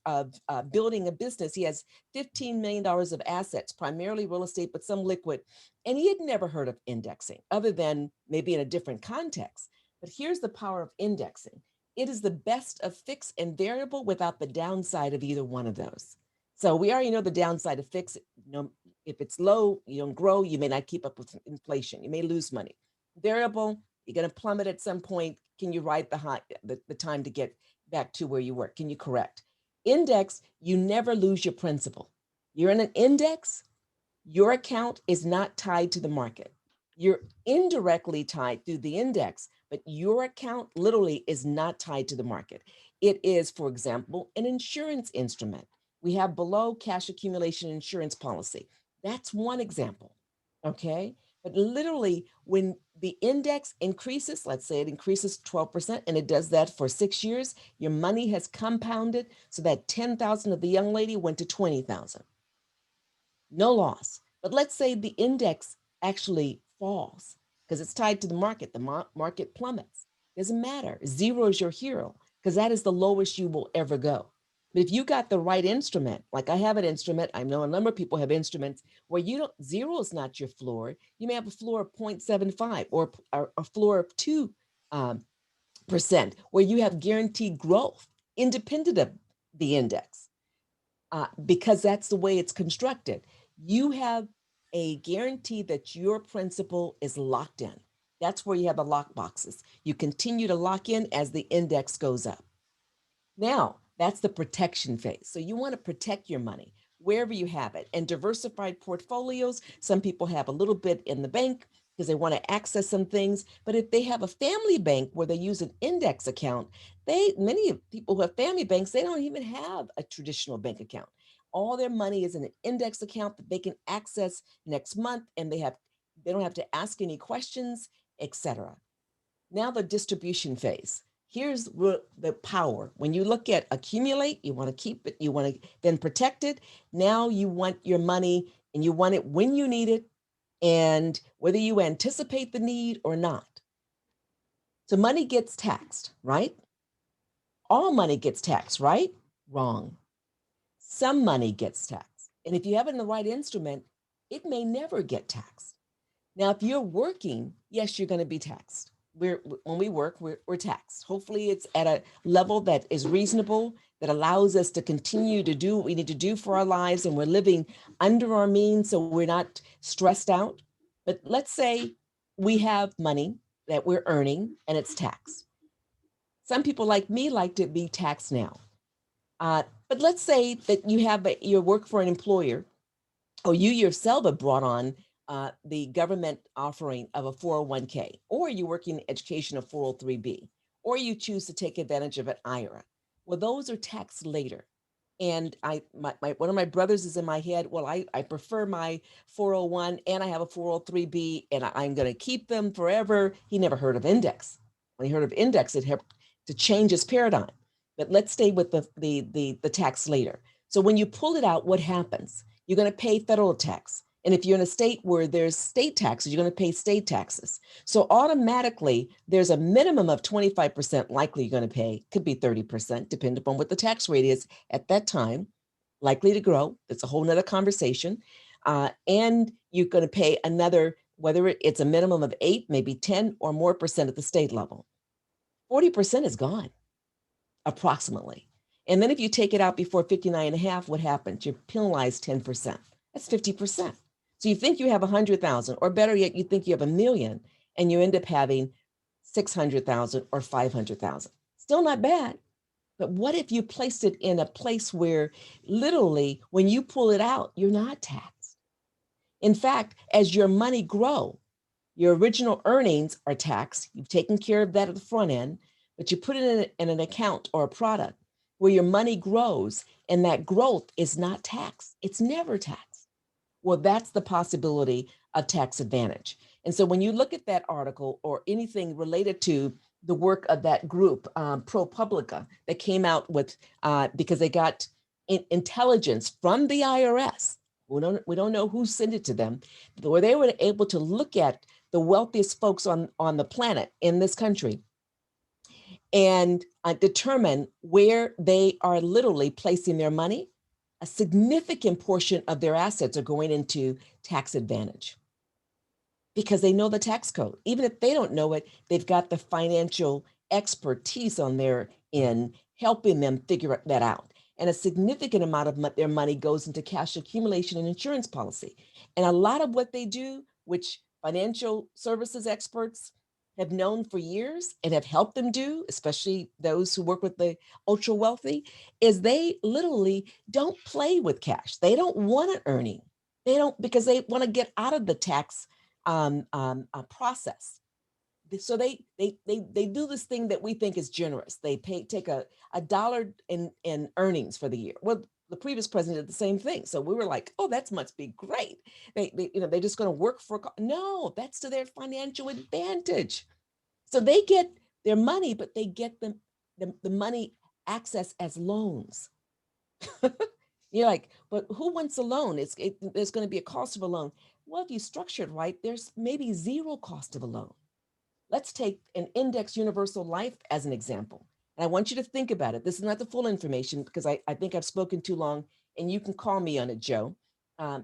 building a business. He has $15 million of assets, primarily real estate, but some liquid. And he had never heard of indexing other than maybe in a different context. But here's the power of indexing. It is the best of fixed and variable without the downside of either one of those. So we already know the downside of fixed. You know, if it's low, you don't grow, you may not keep up with inflation. You may lose money. Variable, you're going to plummet at some point. Can you ride the time to get back to where you were? Can you correct? Index, you never lose your principal. You're in an index, your account is not tied to the market. You're indirectly tied through the index, but your account literally is not tied to the market. It is, for example, an insurance instrument. We have below cash accumulation insurance policy. That's one example. Okay. But literally, when the index increases, let's say it increases 12%, and it does that for 6 years, your money has compounded so that 10,000 of the young lady went to 20,000. No loss. But let's say the index actually falls because it's tied to the market. The market plummets. Doesn't matter. Zero is your hero because that is the lowest you will ever go. But if you got the right instrument, like I have an instrument, I know a number of people have instruments where you don't, zero is not your floor. You may have a floor of 0.75 or a floor of 2%, where you have guaranteed growth independent of the index, because that's the way it's constructed. You have a guarantee that your principal is locked in. That's where you have the lock boxes. You continue to lock in as the index goes up. Now, that's the protection phase. So you want to protect your money wherever you have it. And diversified portfolios, some people have a little bit in the bank because they want to access some things. But if they have a family bank where they use an index account, many people who have family banks, they don't even have a traditional bank account. All their money is in an index account that they can access next month, and they don't have to ask any questions, etc. Now the distribution phase. Here's the power. When you look at accumulate, you want to keep it, you want to then protect it. Now you want your money and you want it when you need it and whether you anticipate the need or not. So money gets taxed, right? All money gets taxed, right? Wrong. Some money gets taxed. And if you have it in the right instrument, it may never get taxed. Now, if you're working, yes, you're going to be taxed. When we work, we're taxed. Hopefully it's at a level that is reasonable, that allows us to continue to do what we need to do for our lives, and we're living under our means so we're not stressed out. But let's say we have money that we're earning and it's taxed. Some people like me like to be taxed now. But let's say that you work for an employer, or you yourself have brought on the government offering of a 401k, or you work in education of 403b, or you choose to take advantage of an IRA. Well, those are taxed later. And one of my brothers is in my head. Well, I prefer my 401 and I have a 403b, and I'm going to keep them forever. He never heard of index. When he heard of index, it helped to change his paradigm. But let's stay with the tax later. So when you pull it out, what happens? You're going to pay federal tax. And if you're in a state where there's state taxes, you're going to pay state taxes. So automatically, there's a minimum of 25% likely you're going to pay. Could be 30%, depending upon what the tax rate is at that time, likely to grow. It's a whole nother conversation. And you're going to pay another, whether it's a minimum of 8, maybe 10 or more percent at the state level. 40% is gone, approximately. And then if you take it out before 59 and a half, what happens? You're penalized 10%. That's 50%. So you think you have 100,000, or better yet, you think you have 1 million, and you end up having 600,000 or 500,000. Still not bad. But what if you placed it in a place where literally when you pull it out, you're not taxed? In fact, as your money grow, your original earnings are taxed. You've taken care of that at the front end, but you put it in an account or a product where your money grows, and that growth is not taxed. It's never taxed. Well, that's the possibility of tax advantage. And so when you look at that article or anything related to the work of that group, ProPublica, that came out with, because they got intelligence from the IRS. We don't know who sent it to them, where they were able to look at the wealthiest folks on the planet in this country and determine where they are literally placing their money. A significant portion of their assets are going into tax advantage because they know the tax code. Even if they don't know it, they've got the financial expertise on their end helping them figure that out. And a significant amount of their money goes into cash accumulation and insurance policy. And a lot of what they do, which financial services experts have known for years and have helped them do, especially those who work with the ultra wealthy, is they literally don't play with cash. They don't want an earning. They don't, because they want to get out of the tax process. So they do this thing that we think is generous. They take a dollar in earnings for the year. Well, the previous president did the same thing. So we were like, oh, that must be great. They're just going to work for no, that's to their financial advantage. So they get their money, but they get the money access as loans. You're like, but who wants a loan? There's going to be a cost of a loan. Well, if you structure it right, there's maybe zero cost of a loan. Let's take an index universal life as an example. And I want you to think about it. This is not the full information because I think I've spoken too long, and you can call me on it, Joe.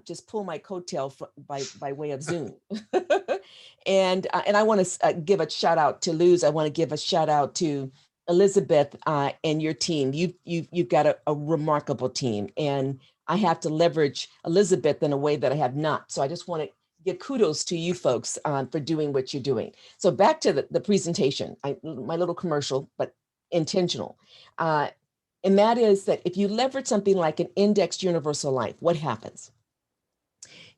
Just pull my coattail by way of Zoom. And I want to give a shout out to Luz. I want to give a shout out to Elizabeth and your team. You've got a remarkable team, and I have to leverage Elizabeth in a way that I have not. So I just want to give kudos to you folks for doing what you're doing. So back to the presentation, my little commercial, but intentional. And that is that if you leverage something like an indexed universal life, what happens?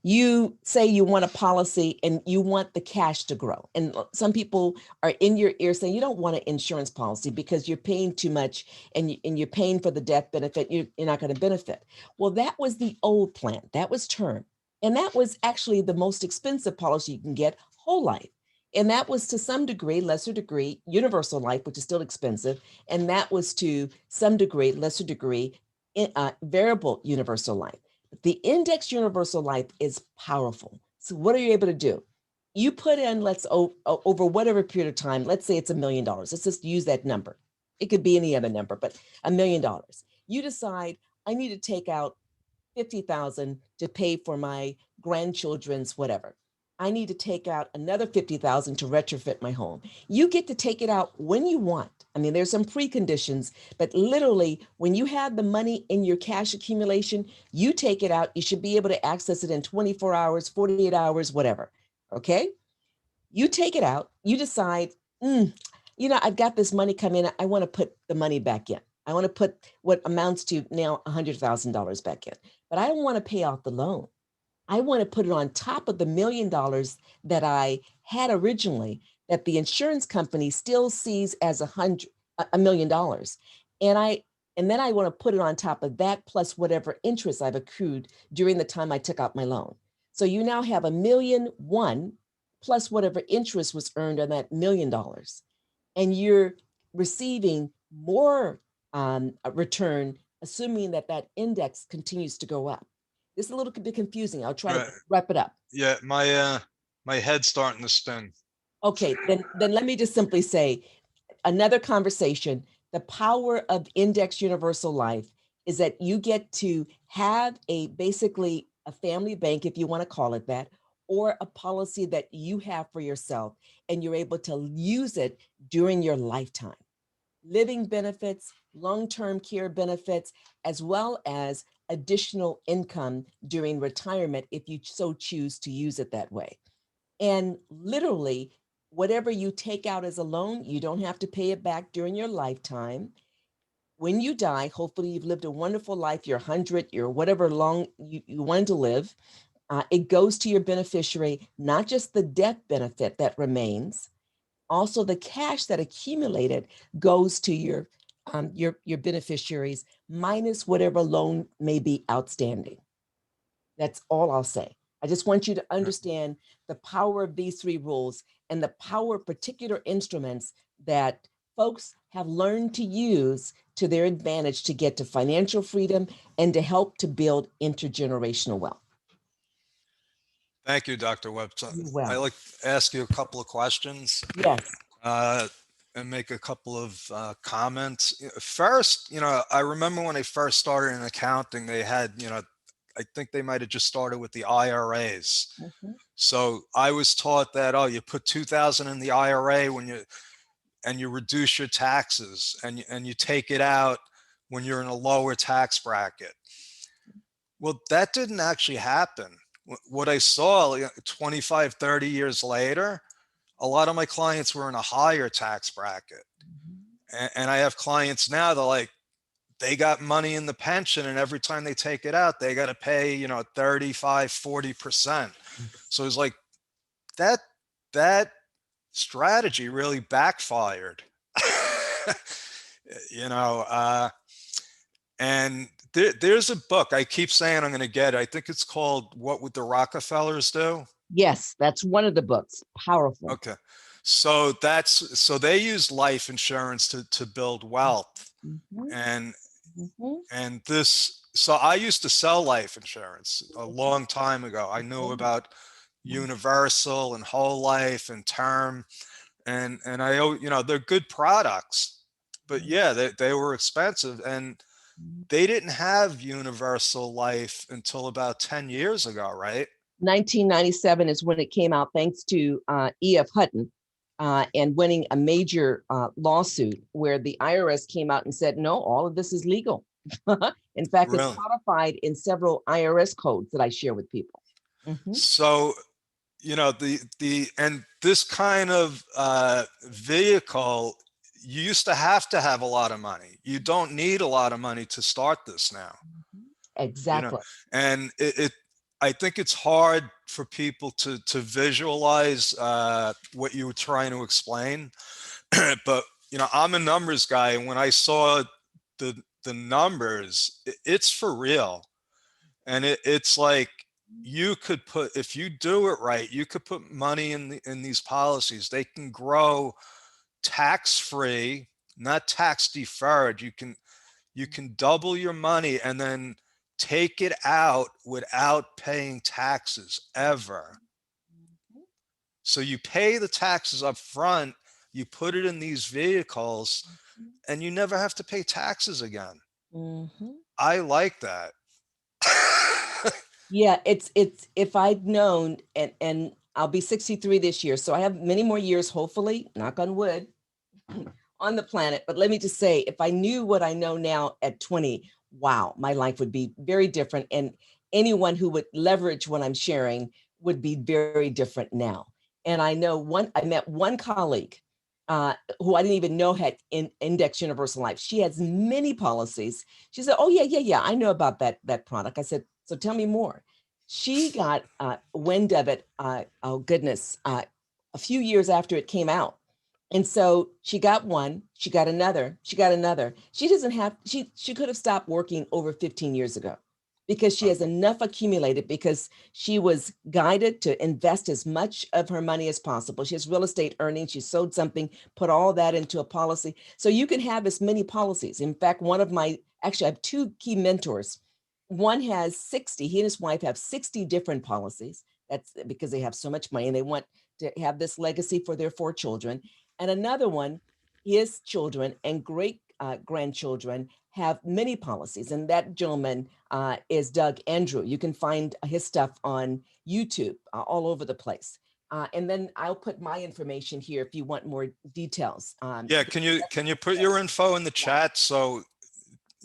You say you want a policy and you want the cash to grow. And some people are in your ear saying you don't want an insurance policy because you're paying too much and you're paying for the death benefit. You're not going to benefit. Well, that was the old plan. That was term. And that was actually the most expensive policy you can get, whole life. And that was to some degree, lesser degree, universal life, which is still expensive. And that was to some degree, lesser degree, variable universal life. The index universal life is powerful. So what are you able to do? You put in, over whatever period of time, let's say it's $1 million. Let's just use that number. It could be any other number, but $1 million. You decide, I need to take out 50,000 to pay for my grandchildren's whatever. I need to take out another 50,000 to retrofit my home. You get to take it out when you want. I mean, there's some preconditions, but literally when you have the money in your cash accumulation, you take it out. You should be able to access it in 24 hours, 48 hours, whatever. Okay. You take it out. You decide, I've got this money coming in. I want to put the money back in. I want to put what amounts to now $100,000 back in, but I don't want to pay off the loan. I want to put it on top of the $1 million that I had originally, that the insurance company still sees as $1 million. And then I want to put it on top of that plus whatever interest I've accrued during the time I took out my loan. So you now have $1.1 million plus whatever interest was earned on that $1 million. And you're receiving more return, assuming that index continues to go up. This is a little bit confusing. I'll try to wrap it up. Yeah, my head's starting to spin. Okay, then let me just simply say another conversation. The power of index universal life is that you get to have basically a family bank, if you want to call it that, or a policy that you have for yourself, and you're able to use it during your lifetime. Living benefits, long-term care benefits, as well as additional income during retirement if you so choose to use it that way. And literally, whatever you take out as a loan, you don't have to pay it back during your lifetime. When you die, hopefully you've lived a wonderful life, you're 100, you're whatever long you wanted to live. It goes to your beneficiary, not just the death benefit that remains, also the cash that accumulated goes to your beneficiaries minus whatever loan may be outstanding. That's all I'll say. I just want you to understand the power of these three rules and the power of particular instruments that folks have learned to use to their advantage to get to financial freedom and to help to build intergenerational wealth. Thank you, Dr. Webb. So You're I welcome. like to ask you a couple of questions Yes. and make a couple of comments. First, I remember when I first started in accounting, they had, I think they might have just started with the IRAs. Mhm. So I was taught that, oh, you put 2,000 in the IRA and you reduce your taxes and you take it out when you're in a lower tax bracket. Well, that didn't actually happen. What I saw 25, 30 years later, a lot of my clients were in a higher tax bracket. And I have clients now that like, they got money in the pension and every time they take it out, they got to pay, 35, 40%. So it's like that strategy really backfired. you know, and there's a book I keep saying I'm going to get. I think it's called What Would the Rockefellers Do? Yes, that's one of the books. Powerful. Okay. So they use life insurance to build wealth. Mhm, And mhm, so I used to sell life insurance a long time ago. I knew mhm. about universal and whole life and term and they're good products, but yeah, they were expensive and they didn't have universal life until about 10 years ago, right? 1997 is when it came out, thanks to E.F. Hutton and winning a major lawsuit where the IRS came out and said, no, all of this is legal. In fact, it's Really? codified in several IRS codes that I share with people. Mhm. So and this kind of vehicle, you used to have a lot of money. You don't need a lot of money to start this now. you know Exactly. and I think it's hard for people to visualize what you were trying to explain. But I'm a numbers guy, and when I saw the numbers, it's for real. And it's like, you could put, if you do it right, you could put money in these policies. They can grow tax free, not tax deferred. You can double your money and then take it out without paying taxes ever. So you pay the taxes up front, you put it in these vehicles, and you never have to pay taxes again. Mhm. I like that. Yeah, it's if I'd known, and I'll be 63 this year, so I have many more years, hopefully, knock on wood, on the planet. But let me just say, if I knew what I know now at 20, wow, my life would be very different. And anyone who would leverage what I'm sharing would be very different now. And I met one colleague who I didn't even know had Index Universal Life. She has many policies. She said, "Oh yeah, I know about that product." I said, "So tell me more." She got wind of it. Oh goodness, a few years after it came out, and so she got one, she got another, she got another. She doesn't have, she could have stopped working over 15 years ago because she has enough accumulated because she was guided to invest as much of her money as possible. She has real estate earnings. She sold something, put all that into a policy. So you can have as many policies. In fact, actually, I have two key mentors. One has 60, he and his wife have 60 different policies. That's because they have so much money and they want to have this legacy for their four children. And another one, his children and great grandchildren have many policies. And that gentleman is Doug Andrew. You can find his stuff on YouTube all over the place. And then I'll put my information here if you want more details. Yeah, can you put your info in the chat, so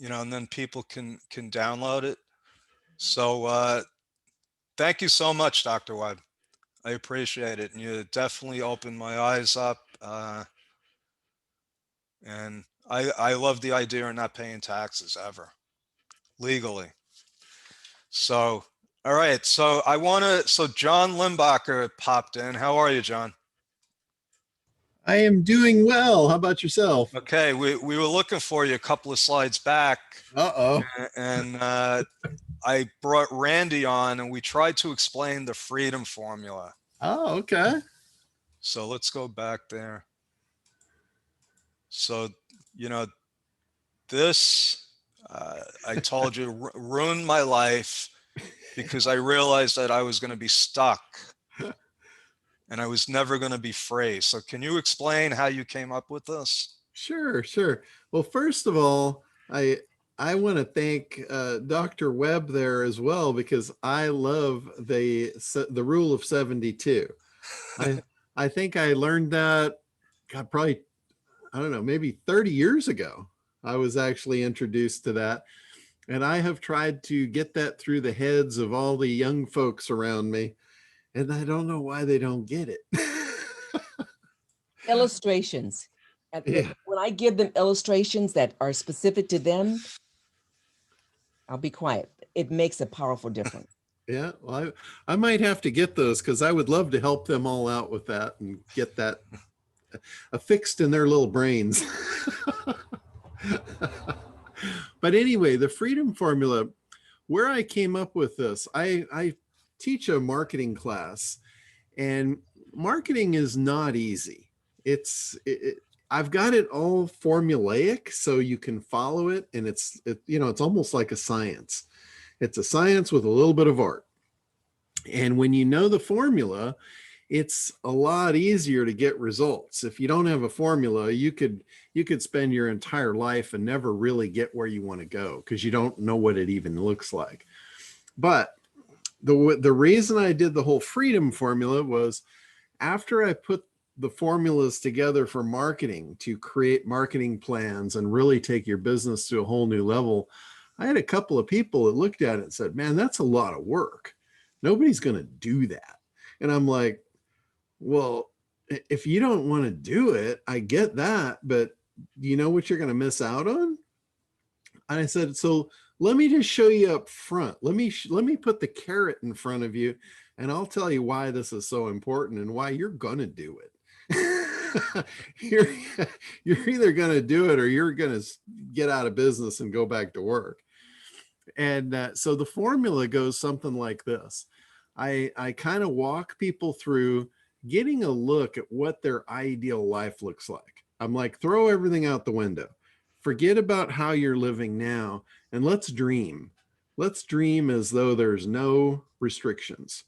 and then people can download it. So thank you so much, Dr. Webb. I appreciate it, and you definitely opened my eyes up. And I love the idea of not paying taxes ever legally. So, all right. So John Limbacher popped in. How are you, John? I am doing well. How about yourself? Okay. We were looking for you a couple of slides back, Uh-oh. and I brought Randy on and we tried to explain the freedom formula. Oh, okay. So let's go back there. So, you know, this, I told you, ruined my life because I realized that I was going to be stuck and I was never going to be free. So can you explain how you came up with this? Sure, sure. Well, first of all, I want to thank Dr. Webb there as well, because I love the rule of 72. I I think I learned that, God, probably, I don't know, maybe 30 years ago. I was actually introduced to that. And I have tried to get that through the heads of all the young folks around me. And I don't know why they don't get it. Illustrations. Yeah. When I give them illustrations that are specific to them, I'll be quiet. It makes a powerful difference. Yeah, well, I might have to get those because I would love to help them all out with that and get that affixed in their little brains. But anyway, the freedom formula, where I came up with this, I teach a marketing class, and marketing is not easy. I've got it all formulaic so you can follow it, and it's almost like a science. It's a science with a little bit of art. And when you know the formula, it's a lot easier to get results. If you don't have a formula, you could spend your entire life and never really get where you want to go because you don't know what it even looks like. But the reason I did the whole freedom formula was after I put the formulas together for marketing to create marketing plans and really take your business to a whole new level, I had a couple of people that looked at it and said, man, that's a lot of work. Nobody's going to do that. And I'm like, well, if you don't want to do it, I get that, but you know what you're going to miss out on? And I said, so let me just show you up front. Let me put the carrot in front of you, and I'll tell you why this is so important and why you're going to do it. you're either going to do it or you're going to get out of business and go back to work. And so the formula goes something like this. I kind of walk people through getting a look at what their ideal life looks like. I'm like, throw everything out the window. Forget about how you're living now, and let's dream. Let's dream as though there's no restrictions.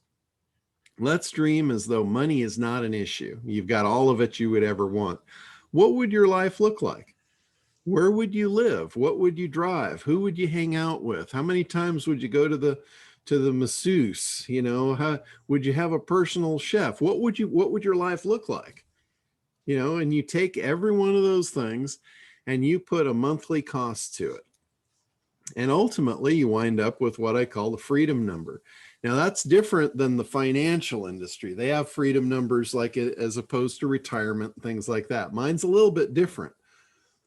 Let's dream as though money is not an issue. You've got all of it you would ever want. What would your life look like? Where would you live? What would you drive? Who would you hang out with? How many times would you go to the masseuse? You know, how would you have a personal chef? What would your life look like? You know, and you take every one of those things and you put a monthly cost to it. And ultimately you wind up with what I call the freedom number. Now that's different than the financial industry. They have freedom numbers like it as opposed to retirement, things like that. Mine's a little bit different.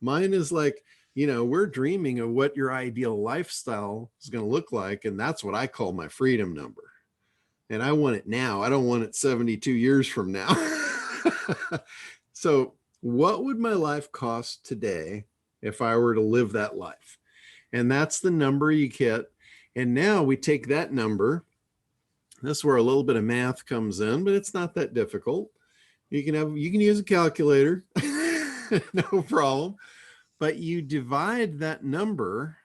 Mine is like, you know, we're dreaming of what your ideal lifestyle is going to look like. And that's what I call my freedom number. And I want it now. I don't want it 72 years from now. So what would my life cost today if I were to live that life? And that's the number you get. And now we take that number. This is where a little bit of math comes in, but it's not that difficult. You can use a calculator, no problem. But you divide that number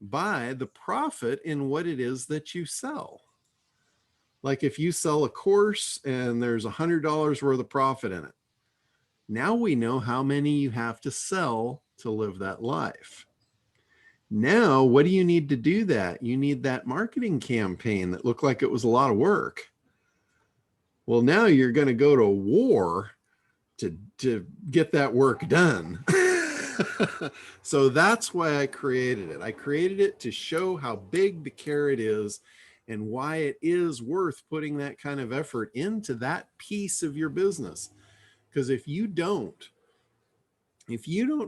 by the profit in what it is that you sell. Like if you sell a course and there's $100 worth of profit in it, now we know how many you have to sell to live that life. Now, what do you need to do that? You need that marketing campaign that looked like it was a lot of work. Well, now you're going to go to war to get that work done. So that's why I created it. I created it to show how big the carrot is and why it is worth putting that kind of effort into that piece of your business. Because if you don't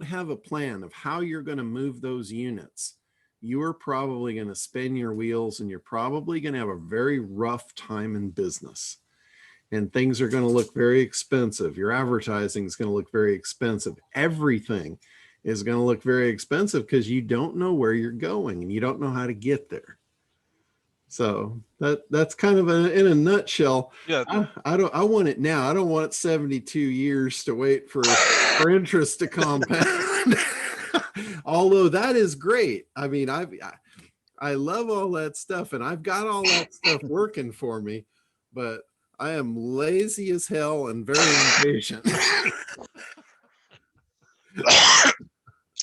have a plan of how you're going to move those units, you are probably going to spin your wheels and you're probably going to have a very rough time in business. And things are going to look very expensive. Your advertising is going to look very expensive. Everything is going to look very expensive because you don't know where you're going and you don't know how to get there. So that's kind of in a nutshell. Yeah. I want it now. I don't want 72 years to wait for interest to compound. Although that is great. I mean, I love all that stuff, and I've got all that stuff working for me, but I am lazy as hell and very impatient.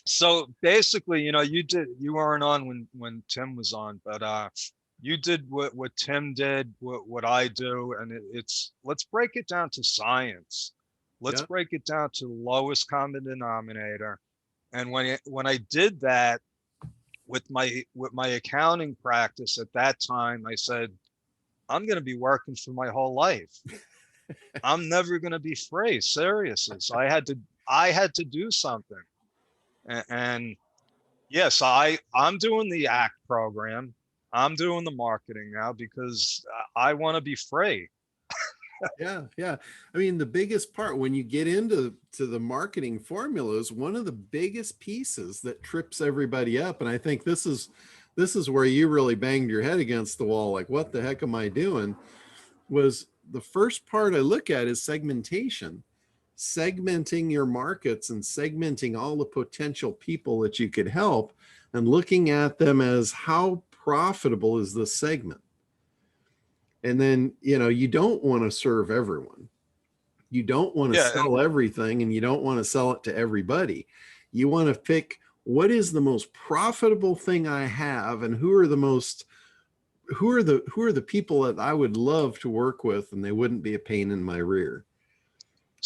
So basically, you weren't on when Tim was on, but you did what Tim did, what I do, and it's let's break it down to science. Let's Yeah. break it down to lowest common denominator. And when I did that with my accounting practice at that time, I said, I'm going to be working for my whole life. I'm never going to be free, seriously. So I had to do something. And yes, I'm doing the ACT program. I'm doing the marketing now because I want to be free. Yeah. I mean, the biggest part when you get into the marketing formulas, one of the biggest pieces that trips everybody up, and I think this is where you really banged your head against the wall, like, what the heck am I doing? Was the first part I look at is segmentation. Segmenting your markets and segmenting all the potential people that you could help and looking at them as how profitable is this segment. And then, you don't want to serve everyone. You don't want to Yeah, sell everything, and you don't want to sell it to everybody. You want to pick what is the most profitable thing I have, and who are the people that I would love to work with, and they wouldn't be a pain in my rear.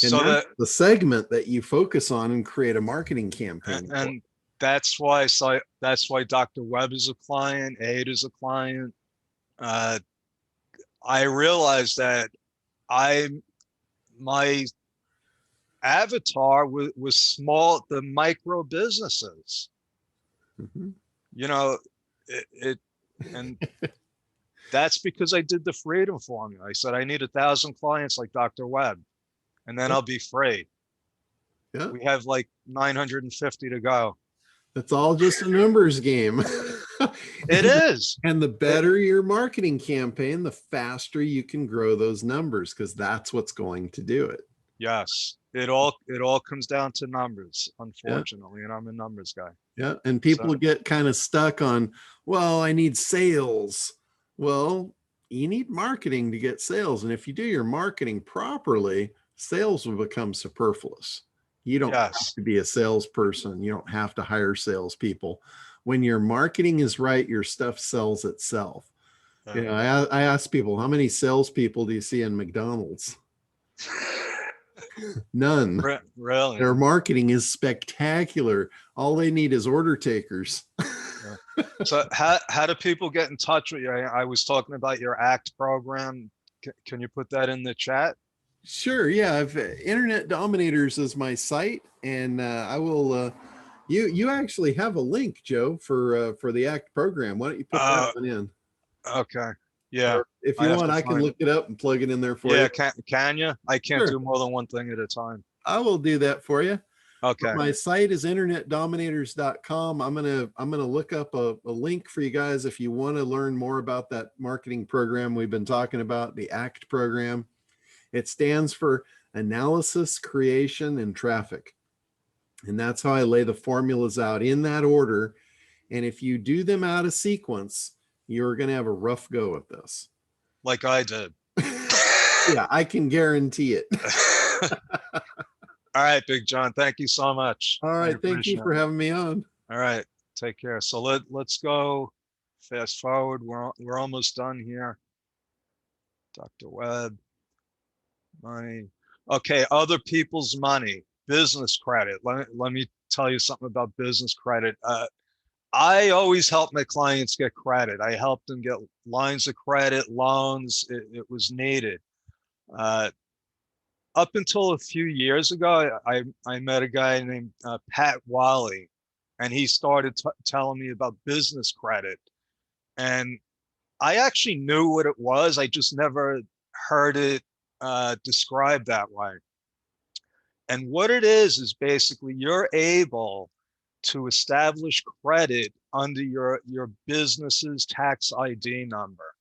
And so that's the segment that you focus on and create a marketing campaign for. and that's why Dr. Webb is a client, Aid is a client. I realized that my avatar was small, the micro businesses. Mhm. And that's because I did the freedom formula. I said I need 1,000 clients like Dr. Webb, and then I'll be free. Yeah, We have like 950 to go. it's all just a numbers game. It is. And the better your marketing campaign, the faster you can grow those numbers, because that's what's going to do it. Yes. It all comes down to numbers, Yeah. unfortunately, and I'm a numbers guy. Yeah. And people So, get kind of stuck on, well, I need sales. Well, you need marketing to get sales. And if you do your marketing properly, sales will become superfluous. You don't have yes. to be a salesperson. You don't have to hire salespeople. When your marketing is right, your stuff sells itself. I ask people, how many salespeople do you see in McDonald's? None. Really? Their marketing is spectacular. All they need is order takers. So how do people get in touch with you? I was talking about your ACT program. Can you put that in the chat? Sure. Yeah. Internet Dominators is my site, and I will. You actually have a link, Joe, for the ACT program. Why don't you put that one in? Okay. Yeah. Or if I you have want, to I can find look it up and plug it in there for Yeah, you. can you? I can't Sure. do more than one thing at a time. I will do that for you. Okay. My site is internetdominators.com. I'm gonna look up a link for you guys if you want to learn more about that marketing program we've been talking about, the ACT program. It stands for Analysis, Creation, and Traffic. And that's how I lay the formulas out in that order. And if you do them out of sequence, you're going to have a rough go at this. Like I did. Yeah, I can guarantee it. All right, Big John. Thank you so much. All right. Thank you for having me on. All right. Take care. So let's go fast forward. We're almost done here. Dr. Webb, money. Okay, other people's money, business credit. Let me tell you something about business credit. I always help my clients get credit. I helped them get lines of credit, loans. It was needed. Up until a few years ago, I met a guy named Pat Wally, and he started telling me about business credit. And I actually knew what it was. I just never heard it described that way. And what it is basically you're able to establish credit under your business's tax ID number.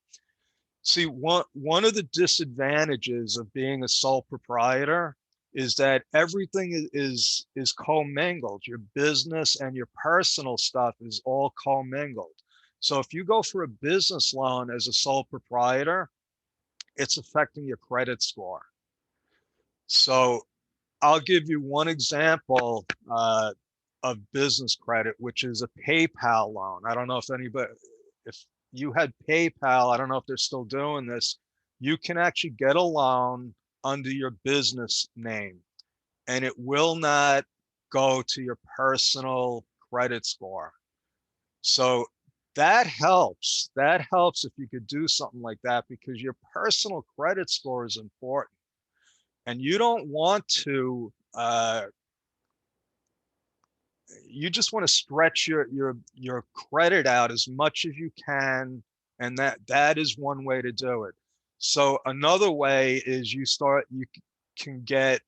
See, one of the disadvantages of being a sole proprietor is that everything is commingled. Your business and your personal stuff is all commingled. So if you go for a business loan as a sole proprietor, it's affecting your credit score. So I'll give you one example of business credit, which is a PayPal loan. I don't know if anybody, if you had PayPal, I don't know if they're still doing this. You can actually get a loan under your business name, and it will not go to your personal credit score. So that helps. That helps if you could do something like that, because your personal credit score is important. And you don't want to you just want to stretch your credit out as much as you can, and that is one way to do it. So another way is you can get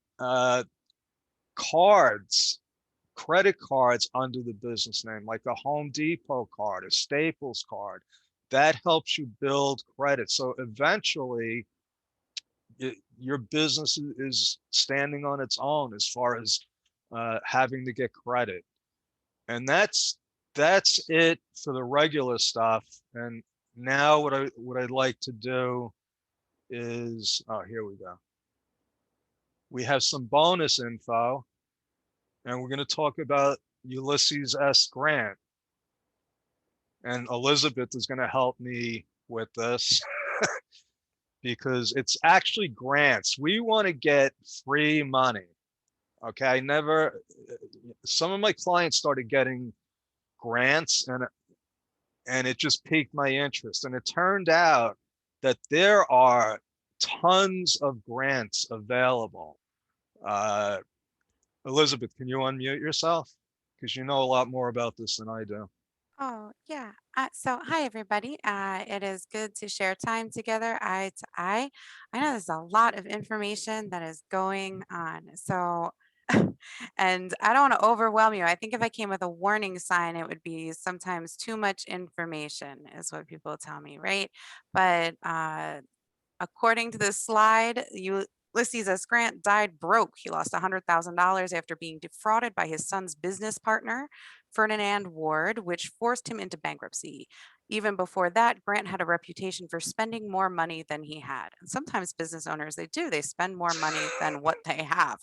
cards, credit cards under the business name, like a Home Depot card, a Staples card. That helps you build credit. So eventually your business is standing on its own as far as having to get credit. And that's it for the regular stuff. And now what I'd like to do is, oh, here we go. We have some bonus info, and we're going to talk about Ulysses S. Grant. And Elizabeth is going to help me with this because it's actually grants. We want to get free money. Okay, some of my clients started getting grants, and it just piqued my interest. And it turned out that there are tons of grants available. Uh, Elizabeth, can you unmute yourself? Because you know a lot more about this than I do. Oh, yeah. So, hi, everybody. It is good to share time together, eye to eye. I know there's a lot of information that is going on. So, and I don't want to overwhelm you. I think if I came with a warning sign, it would be sometimes too much information, is what people tell me, right? But according to this slide, Ulysses S. Grant died broke. He lost $100,000 after being defrauded by his son's business partner, Ferdinand Ward, which forced him into bankruptcy. Even before that, Grant had a reputation for spending more money than he had. And sometimes business owners, they spend more money than what they have.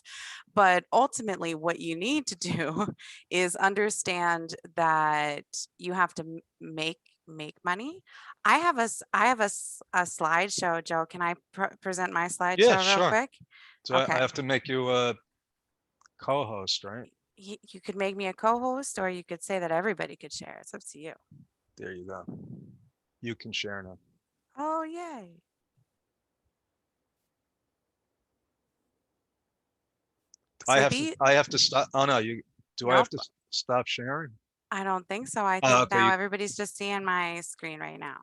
But ultimately, what you need to do is understand that you have to make money. I have a slideshow, Joe. Can I present my Yeah, slideshow real sure. quick? So I Okay. have to make you a co-host, right? You could make me a co-host, or you could say that everybody could share. It's up to you. There you go. You can share now. Oh, yay. So the I have to stop. Oh no, do I have Nope, to stop sharing? I don't think so. I Oh, think okay. now everybody's just seeing my screen right now.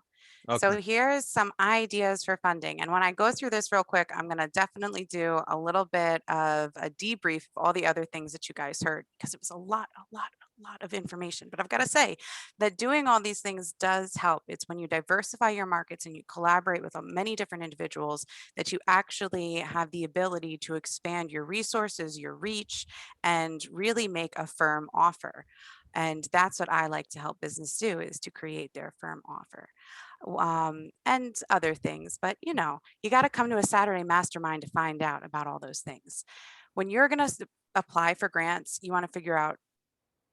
So Okay. here's some ideas for funding. And when I go through this real quick, I'm going to definitely do a little bit of a debrief of all the other things that you guys heard, because it was a lot of information. But I've got to say that doing all these things does help. It's when you diversify your markets and you collaborate with many different individuals that you actually have the ability to expand your resources, your reach, and really make a firm offer. And that's what I like to help business do, is to create their firm offer, and other things. But you got to come to a Saturday mastermind to find out about all those things. When you're going to apply for grants, you want to figure out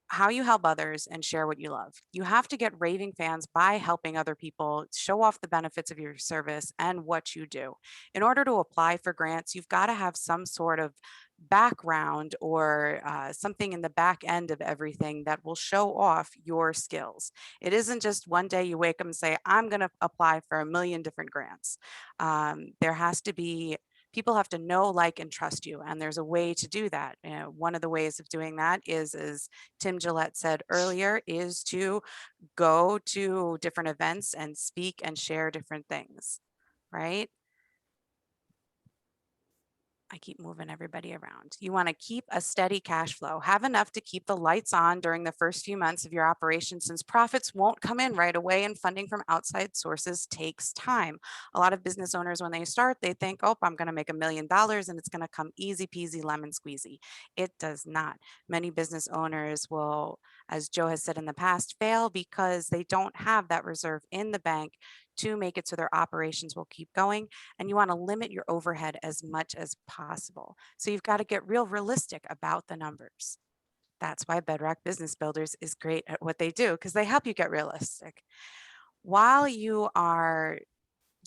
how you help others and share what you love. You have to get raving fans by helping other people show off the benefits of your service and what you do. In order to apply for grants, you've got to have some sort of background, or something in the back end of everything that will show off your skills. It isn't just one day you wake up and say, I'm going to apply for a million different grants. There has to be People have to know, like, and trust you. And there's a way to do that. One of the ways of doing that is, as Tim Gillette said earlier, is to go to different events and speak and share different things, right? I keep moving everybody around. You want to keep a steady cash flow. Have enough to keep the lights on during the first few months of your operation, since profits won't come in right away and funding from outside sources takes time. A lot of business owners, when they start, they think, oh, I'm going to make $1 million and it's going to come easy peasy lemon squeezy. It does not. Many business owners will, as Joe has said in the past, fail because they don't have that reserve in the bank to make it so their operations will keep going, and you want to limit your overhead as much as possible. So you've got to get real realistic about the numbers. That's why Bedrock Business Builders is great at what they do, because they help you get realistic. While you are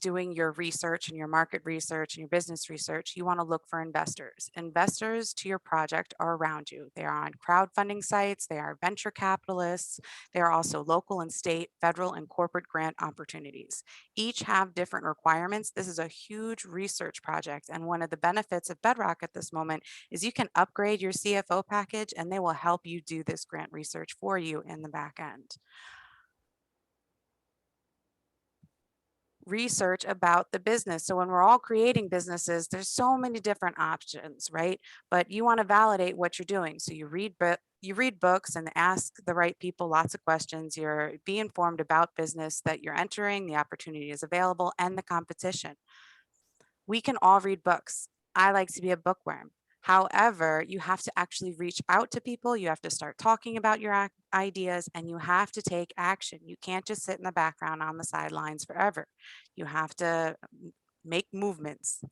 doing your research and your market research and your business research, you want to look for investors. Investors to your project are around you. They are on crowdfunding sites, they are venture capitalists, they are also local and state, federal, and corporate grant opportunities. Each have different requirements. This is a huge research project. And one of the benefits of Bedrock at this moment is you can upgrade your CFO package and they will help you do this grant research for you in the back end. Research about the business. So when we're all creating businesses, there's so many different options, right? But you want to validate what you're doing. So you read books and ask the right people lots of questions. You're be informed about business that you're entering, the opportunity is available, and the competition. We can all read books. I like to be a bookworm. However, you have to actually reach out to people. You have to start talking about your ideas and you have to take action. You can't just sit in the background on the sidelines forever. You have to make movements.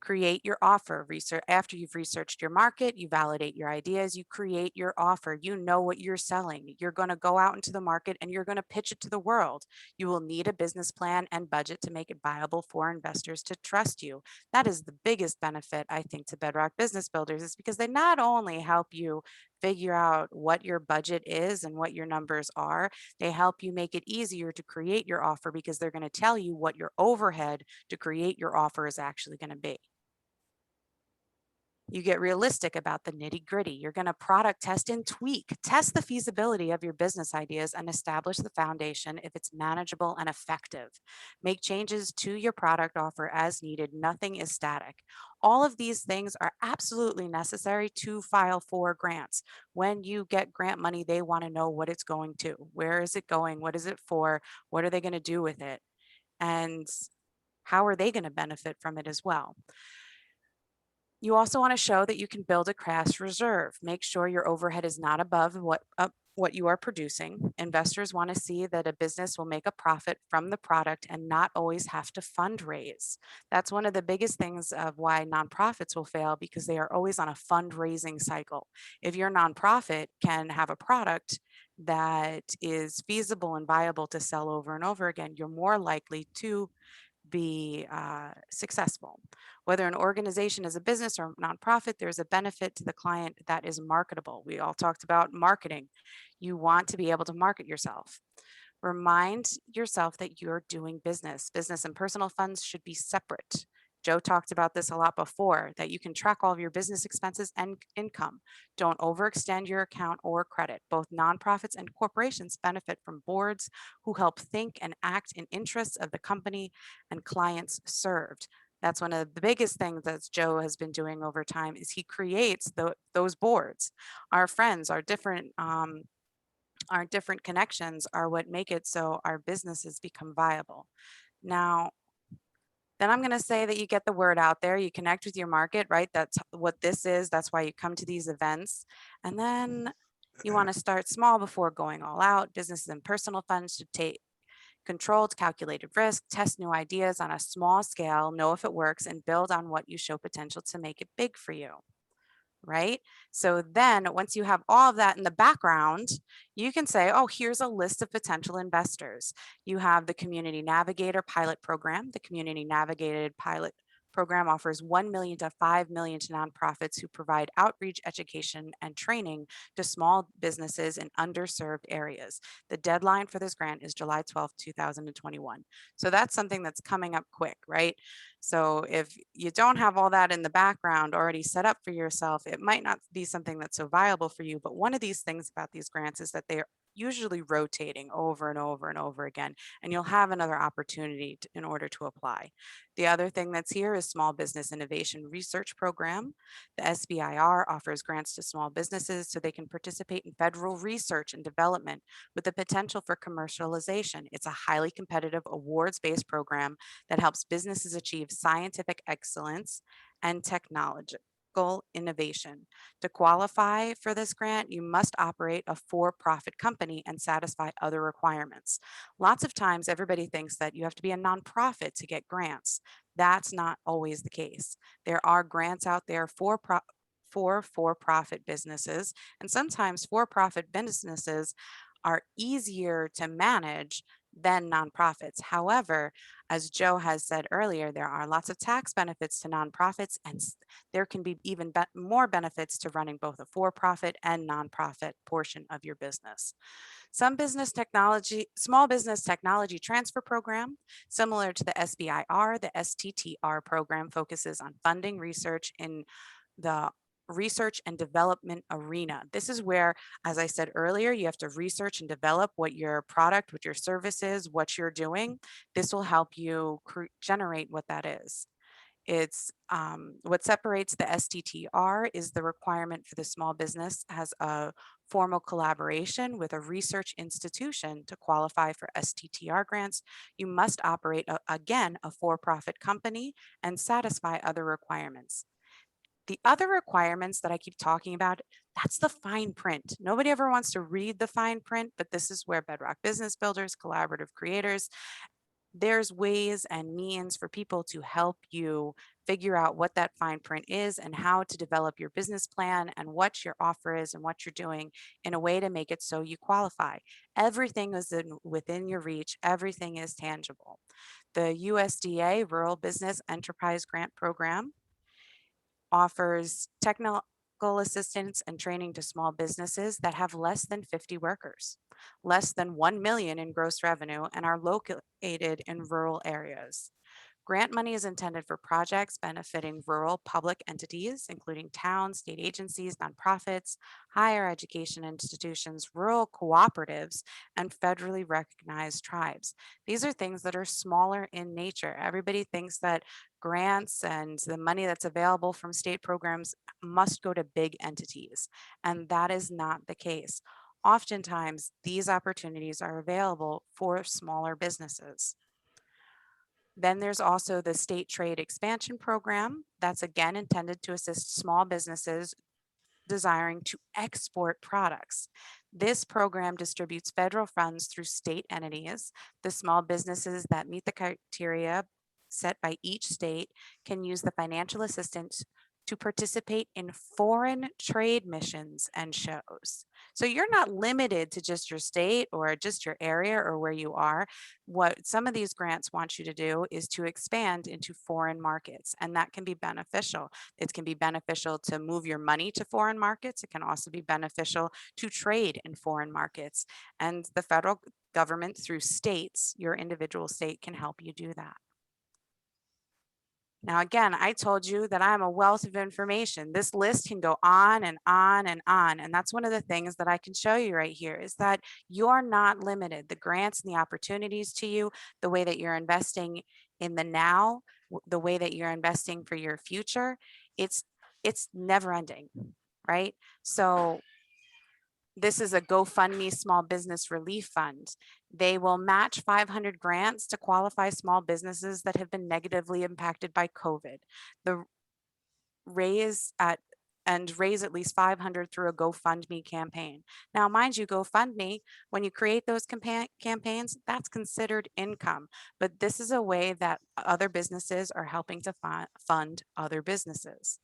Create your offer. Research after you've researched your market, you validate your ideas, you create your offer. You know what you're selling. You're going to go out into the market and you're going to pitch it to the world. You will need a business plan and budget to make it viable for investors to trust you. That is the biggest benefit, I think, to Bedrock Business Builders, is because they not only help you figure out what your budget is and what your numbers are, they help you make it easier to create your offer because they're going to tell you what your overhead to create your offer is actually going to be. You get realistic about the nitty gritty. You're going to product test and tweak, test the feasibility of your business ideas and establish the foundation if it's manageable and effective. Make changes to your product offer as needed. Nothing is static. All of these things are absolutely necessary to file for grants. When you get grant money, they want to know what it's going to. Where is it going? What is it for? What are they going to do with it? And how are they going to benefit from it as well? You also want to show that you can build a cash reserve. Make sure your overhead is not above what you are producing. Investors want to see that a business will make a profit from the product and not always have to fundraise. That's one of the biggest things of why nonprofits will fail, because they are always on a fundraising cycle. If your nonprofit can have a product that is feasible and viable to sell over and over again, you're more likely to be successful. Whether an organization is a business or nonprofit, there's a benefit to the client that is marketable. We all talked about marketing. You want to be able to market yourself. Remind yourself that you're doing business. Business and personal funds should be separate. Joe talked about this a lot before, that you can track all of your business expenses and income. Don't overextend your account or credit. Both nonprofits and corporations benefit from boards who help think and act in interests of the company and clients served. That's one of the biggest things that Joe has been doing over time, is he creates those boards. Our friends, our different connections are what make it so our businesses become viable. Now, then I'm going to say that you get the word out there, you connect with your market, right? That's what this is. That's why you come to these events. And then you want to start small before going all out. Businesses and personal funds should take controlled, calculated risk, test new ideas on a small scale, know if it works, and build on what you show potential to make it big for you. Right? So then once you have all of that in the background, you can say, oh, here's a list of potential investors. You have the Community Navigator pilot program. The Community Navigated pilot program offers 1 million to 5 million to nonprofits who provide outreach, education, and training to small businesses in underserved areas. The deadline for this grant is July 12th, 2021. So that's something that's coming up quick, right? So if you don't have all that in the background already set up for yourself, it might not be something that's so viable for you. But one of these things about these grants is that usually rotating over and over and over again, and you'll have another opportunity in order to apply. The other thing that's here is Small Business Innovation Research Program. The SBIR offers grants to small businesses so they can participate in federal research and development with the potential for commercialization. It's a highly competitive awards-based program that helps businesses achieve scientific excellence and technological innovation. To qualify for this grant, you must operate a for-profit company and satisfy other requirements. Lots of times, everybody thinks that you have to be a nonprofit to get grants. That's not always the case. There are grants out there for for-profit businesses, and sometimes for-profit businesses are easier to manage than nonprofits. However, as Joe has said earlier, there are lots of tax benefits to nonprofits, and there can be even more benefits to running both a for-profit and nonprofit portion of your business. Small business technology transfer program, similar to the SBIR, the STTR program focuses on funding research in the research and development arena. This is where, as I said earlier, you have to research and develop what your product, what your service is, what you're doing. This will help you generate what that is. It's what separates the STTR is the requirement for the small business has a formal collaboration with a research institution to qualify for STTR grants. You must operate, again, a for-profit company and satisfy other requirements. The other requirements that I keep talking about, that's the fine print. Nobody ever wants to read the fine print, but this is where Bedrock Business Builders, collaborative creators, there's ways and means for people to help you figure out what that fine print is and how to develop your business plan and what your offer is and what you're doing in a way to make it so you qualify. Everything is within your reach. Everything is tangible. The USDA Rural Business Enterprise Grant Program offers technical assistance and training to small businesses that have less than 50 workers, less than 1 million in gross revenue, and are located in rural areas. Grant money is intended for projects benefiting rural public entities, including towns, state agencies, nonprofits, higher education institutions, rural cooperatives, and federally recognized tribes. These are things that are smaller in nature. Everybody thinks that grants and the money that's available from state programs must go to big entities, and that is not the case. Oftentimes, these opportunities are available for smaller businesses. Then there's also the State Trade Expansion Program that's again intended to assist small businesses desiring to export products. This program distributes federal funds through state entities. The small businesses that meet the criteria set by each state can use the financial assistance to participate in foreign trade missions and shows. So you're not limited to just your state or just your area or where you are. What some of these grants want you to do is to expand into foreign markets, and that can be beneficial. It can be beneficial to move your money to foreign markets. It can also be beneficial to trade in foreign markets. And the federal government through states, your individual state can help you do that. Now, again, I told you that I'm a wealth of information. This list can go on and on and on. And that's one of the things that I can show you right here is that you're not limited. The grants and the opportunities to you, the way that you're investing in the now, the way that you're investing for your future, it's never ending, right? So this is a GoFundMe Small Business Relief Fund. They will match 500 grants to qualify small businesses that have been negatively impacted by COVID. The raise at raise least 500 through a GoFundMe campaign. Now, mind you, GoFundMe, when you create those campaigns, that's considered income. But this is a way that other businesses are helping to fund other businesses,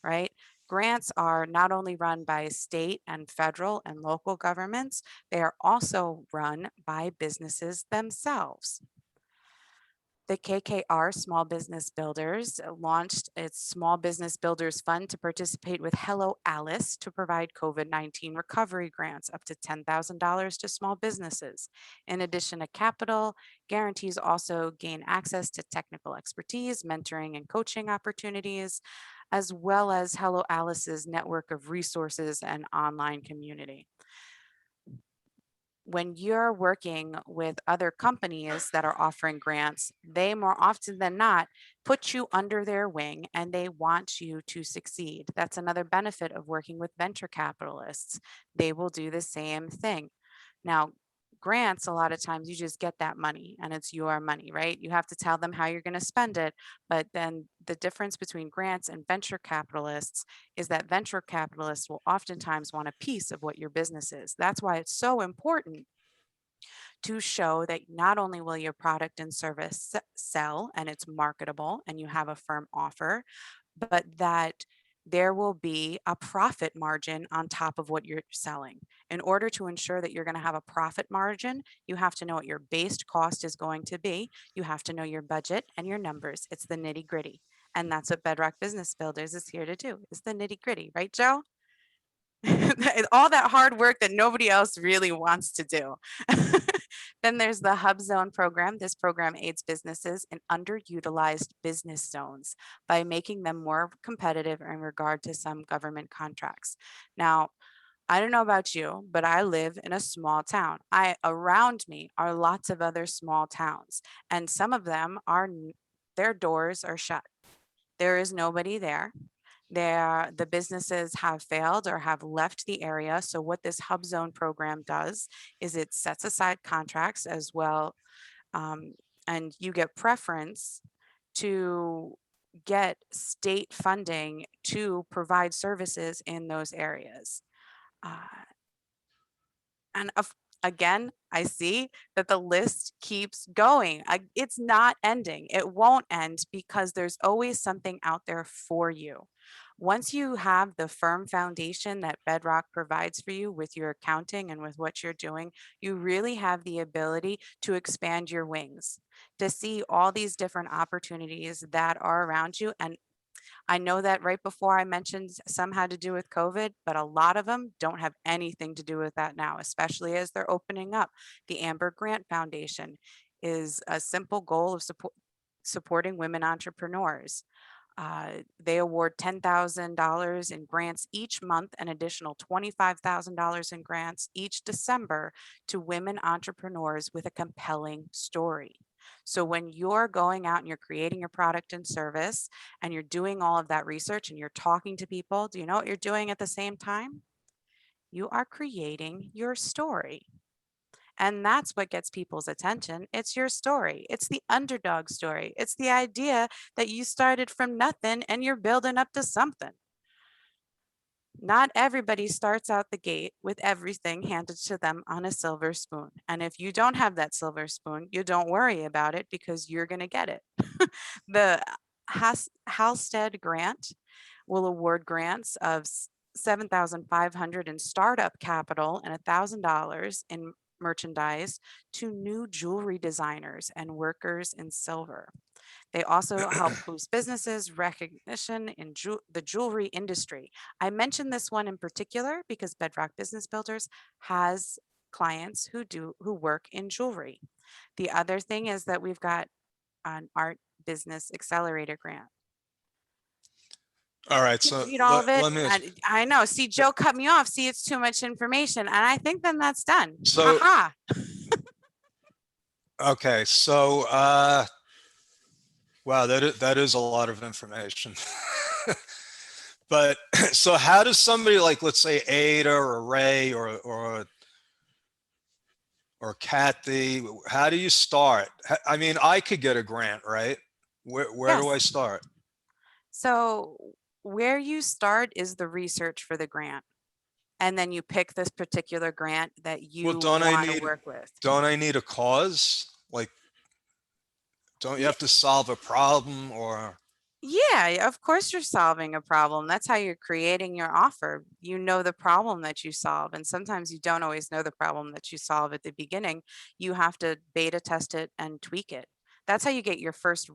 right? Grants are not only run by state and federal and local governments, they are also run by businesses themselves. The KKR Small Business Builders launched its Small Business Builders Fund to participate with Hello Alice to provide COVID-19 recovery grants up to $10,000 to small businesses. In addition to capital, guarantees also gain access to technical expertise, mentoring and coaching opportunities, as well as Hello Alice's network of resources and online community. when you're working with other companies that are offering grants, they more often than not put you under their wing and they want you to succeed. That's another benefit of working with venture capitalists. They will do the same thing. Now, grants, a lot of times you just get that money and it's your money, right? You have to tell them how you're going to spend it. But then the difference between grants and venture capitalists is that venture capitalists will oftentimes want a piece of what your business is. That's why it's so important to show that not only will your product and service sell and it's marketable and you have a firm offer, but that there will be a profit margin on top of what you're selling. In order to ensure that you're going to have a profit margin, you have to know what your base cost is going to be. You have to know your budget and your numbers. It's the nitty gritty. And that's what Bedrock Business Builders is here to do, is the nitty gritty, right, Joe? All that hard work that nobody else really wants to do. Then there's the Hub Zone program. This program aids businesses in underutilized business zones by making them more competitive in regard to some government contracts. Now, I don't know about you, but I live in a small town. Around me are lots of other small towns, and some of them are their doors are shut. There is nobody there. The businesses have failed or have left the area. So what this Hub Zone program does is it sets aside contracts as well, and you get preference to get state funding to provide services in those areas. Uh, and again, I see that the list keeps going. It's not ending. It won't end because there's always something out there for you. Once you have the firm foundation that Bedrock provides for you with your accounting and with what you're doing, you really have the ability to expand your wings, to see all these different opportunities that are around you. And I know that right before I mentioned some had to do with COVID, but a lot of them don't have anything to do with that now, especially as they're opening up. The Amber Grant Foundation is a simple goal of supporting women entrepreneurs. They award $10,000 in grants each month, an additional $25,000 in grants each December to women entrepreneurs with a compelling story. So when you're going out and you're creating your product and service and you're doing all of that research and you're talking to people, do you know what you're doing at the same time? You are creating your story. And that's what gets people's attention. It's your story. It's the underdog story. It's the idea that you started from nothing and you're building up to something. Not everybody starts out the gate with everything handed to them on a silver spoon. And if you don't have that silver spoon, you don't worry about it because you're going to get it. The Halstead grant will award grants of $7,500 in startup capital and $1,000 in merchandise to new jewelry designers and workers in silver. They also help boost businesses recognition in the jewelry industry. I mentioned this one in particular because Bedrock Business Builders has clients who work in jewelry. The other thing is that we've got an art business accelerator grant. All right, You can so read all of it. let me ask. I know. See, Joe cut me off. See, it's too much information. And I think then that's done. So Haha. okay, so wow, that is a lot of information. But so how does somebody like, let's say Ada or Ray or Kathy, how do you start? I mean, I could get a grant, right? Where do I Yes. start? So where you start is the research for the grant. And then you pick this particular grant that Well, you want to work with. don't I need a cause? Like, don't you Yeah, have to solve a problem or? yeah, of course you're solving a problem. That's how you're creating your offer. You know the problem that you solve. And sometimes you don't always know the problem that you solve at the beginning. You have to beta test it and tweak it. That's how you get your first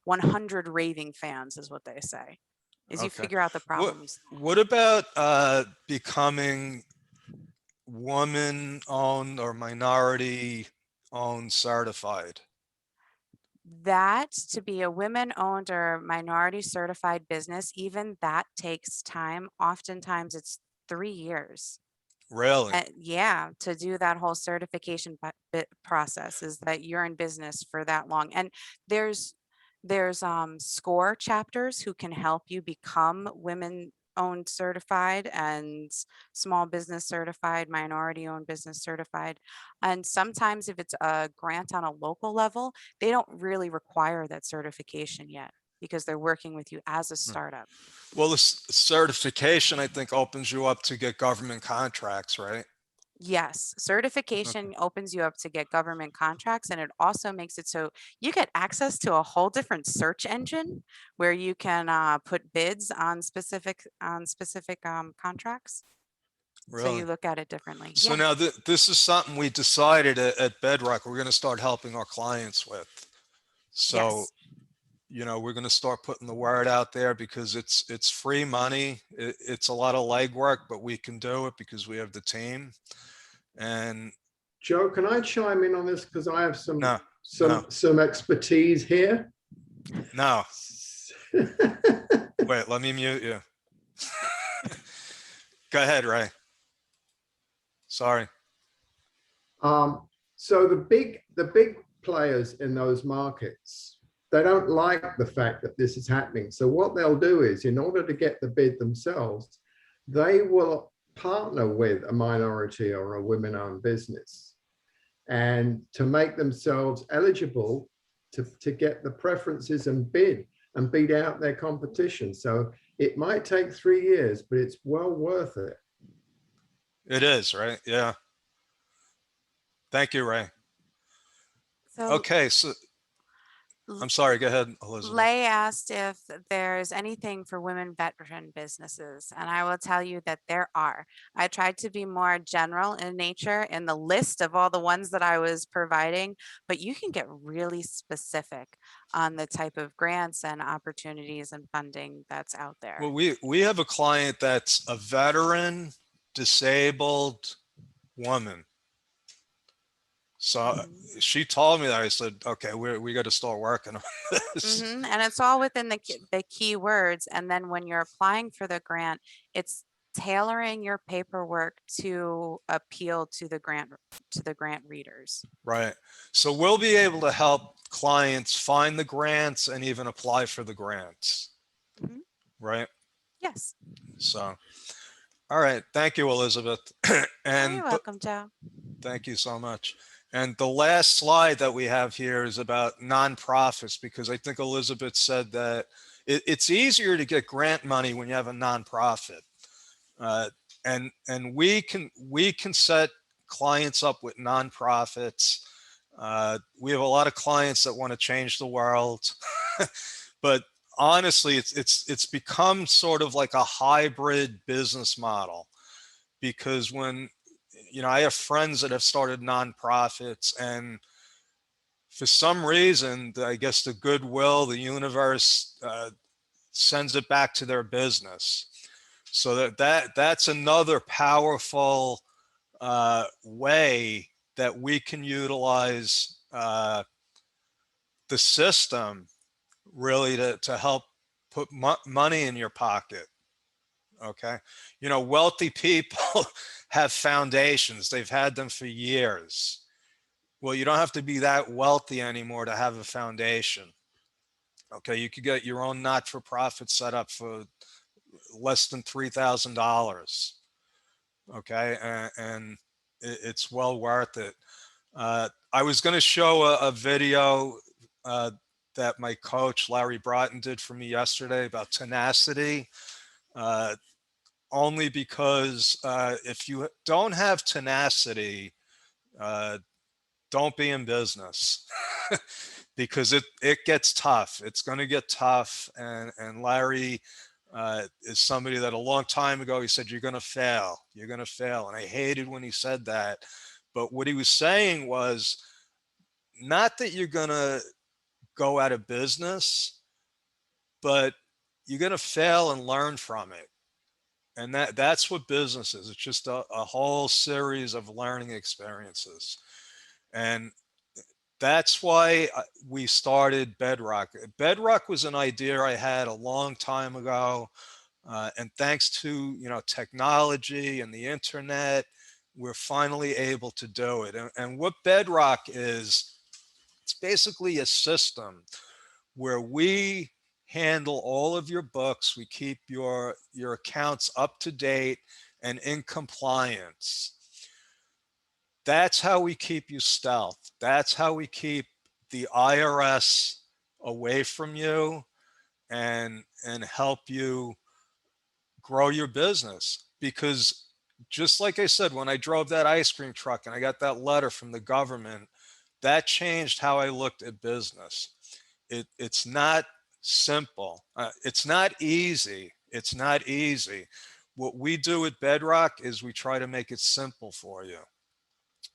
100 raving fans, is what they say, is you Okay. figure out the What problem you solve. what about becoming woman owned or minority owned certified? That to be a women owned or minority certified business, even that takes time. Oftentimes it's 3 years. Really? Yeah, to do that whole certification process is that you're in business for that long. And there's SCORE chapters who can help you become women owned certified and small business certified, minority owned business certified. And sometimes if it's a grant on a local level, they don't really require that certification yet because they're working with you as a startup. Well, this certification, I think, opens you up to get government contracts, right? Yes, Okay. certification opens you up to get government contracts, and it also makes it so you get access to a whole different search engine where you can put bids on specific contracts. So Really? you look at it differently. So Yeah. now this is something we decided at Bedrock we're going to start helping our clients with. So, Yes. we're going to start putting the word out there because it's free money. It's a lot of legwork, but we can do it because we have the team. And Joe, can I chime in on this because I have no, no, some expertise here? no. Wait, let me mute you. Go ahead, Ray. Sorry. So the big players in those markets, they don't like the fact that this is happening. So what they'll do is, in order to get the bid themselves, they will partner with a minority or a women-owned business, and to make themselves eligible to get the preferences and bid and beat out their competition. So it might take 3 years, but it's well worth it. It is, right? Yeah. Thank you, Ray. So Okay, so I'm sorry. Go ahead, Elizabeth. Lay asked if there's anything for women veteran businesses, and I will tell you that there are. I tried to be more general in nature in the list of all the ones that I was providing, but you can get really specific on the type of grants and opportunities and funding that's out there. Well, we have a client that's a veteran, disabled woman. So Mhm. she told me that. I said, okay, we got to start working on this. And it's all within the key words. And then when you're applying for the grant, it's tailoring your paperwork to appeal to the grant readers. Right. So we'll be able to help clients find the grants and even apply for the grants. Mhm. Right. Yes. So, all right. Thank you, Elizabeth. Oh, And you're welcome, Joe. thank you so much. And the last slide that we have here is about nonprofits, because I think Elizabeth said that it's easier to get grant money when you have a nonprofit. Uh, and we can set clients up with nonprofits. We have a lot of clients that want to change the world, but honestly, it's become sort of like a hybrid business model, because when I have friends that have started nonprofits, and for some reason, I guess the goodwill, the universe sends it back to their business. So that's another powerful way that we can utilize the system really to help put money in your pocket. Okay. Wealthy people have foundations. They've had them for years. Well, you don't have to be that wealthy anymore to have a foundation. Okay. You could get your own not-for-profit set up for less than $3,000. Okay. And it's well worth it. I was going to show a video that my coach, Larry Broughton, did for me yesterday about tenacity. Only because if you don't have tenacity, don't be in business because it gets tough. It's going to get tough. And Larry is somebody that a long time ago, he said, you're going to fail. You're going to fail. And I hated when he said that. But what he was saying was not that you're going to go out of business, but you're going to fail and learn from it. And that's what business is. It's just a whole series of learning experiences. And that's why we started Bedrock. Bedrock was an idea I had a long time ago. And thanks to, technology and the internet, we're finally able to do it. And what Bedrock is, it's basically a system where we handle all of your books. We keep your accounts up to date and in compliance. That's how we keep you stealth. That's how we keep the IRS away from you and help you grow your business. Because just like I said, when I drove that ice cream truck and I got that letter from the government, that changed how I looked at business. It's not simple. It's not easy. It's not easy. What we do at Bedrock is we try to make it simple for you.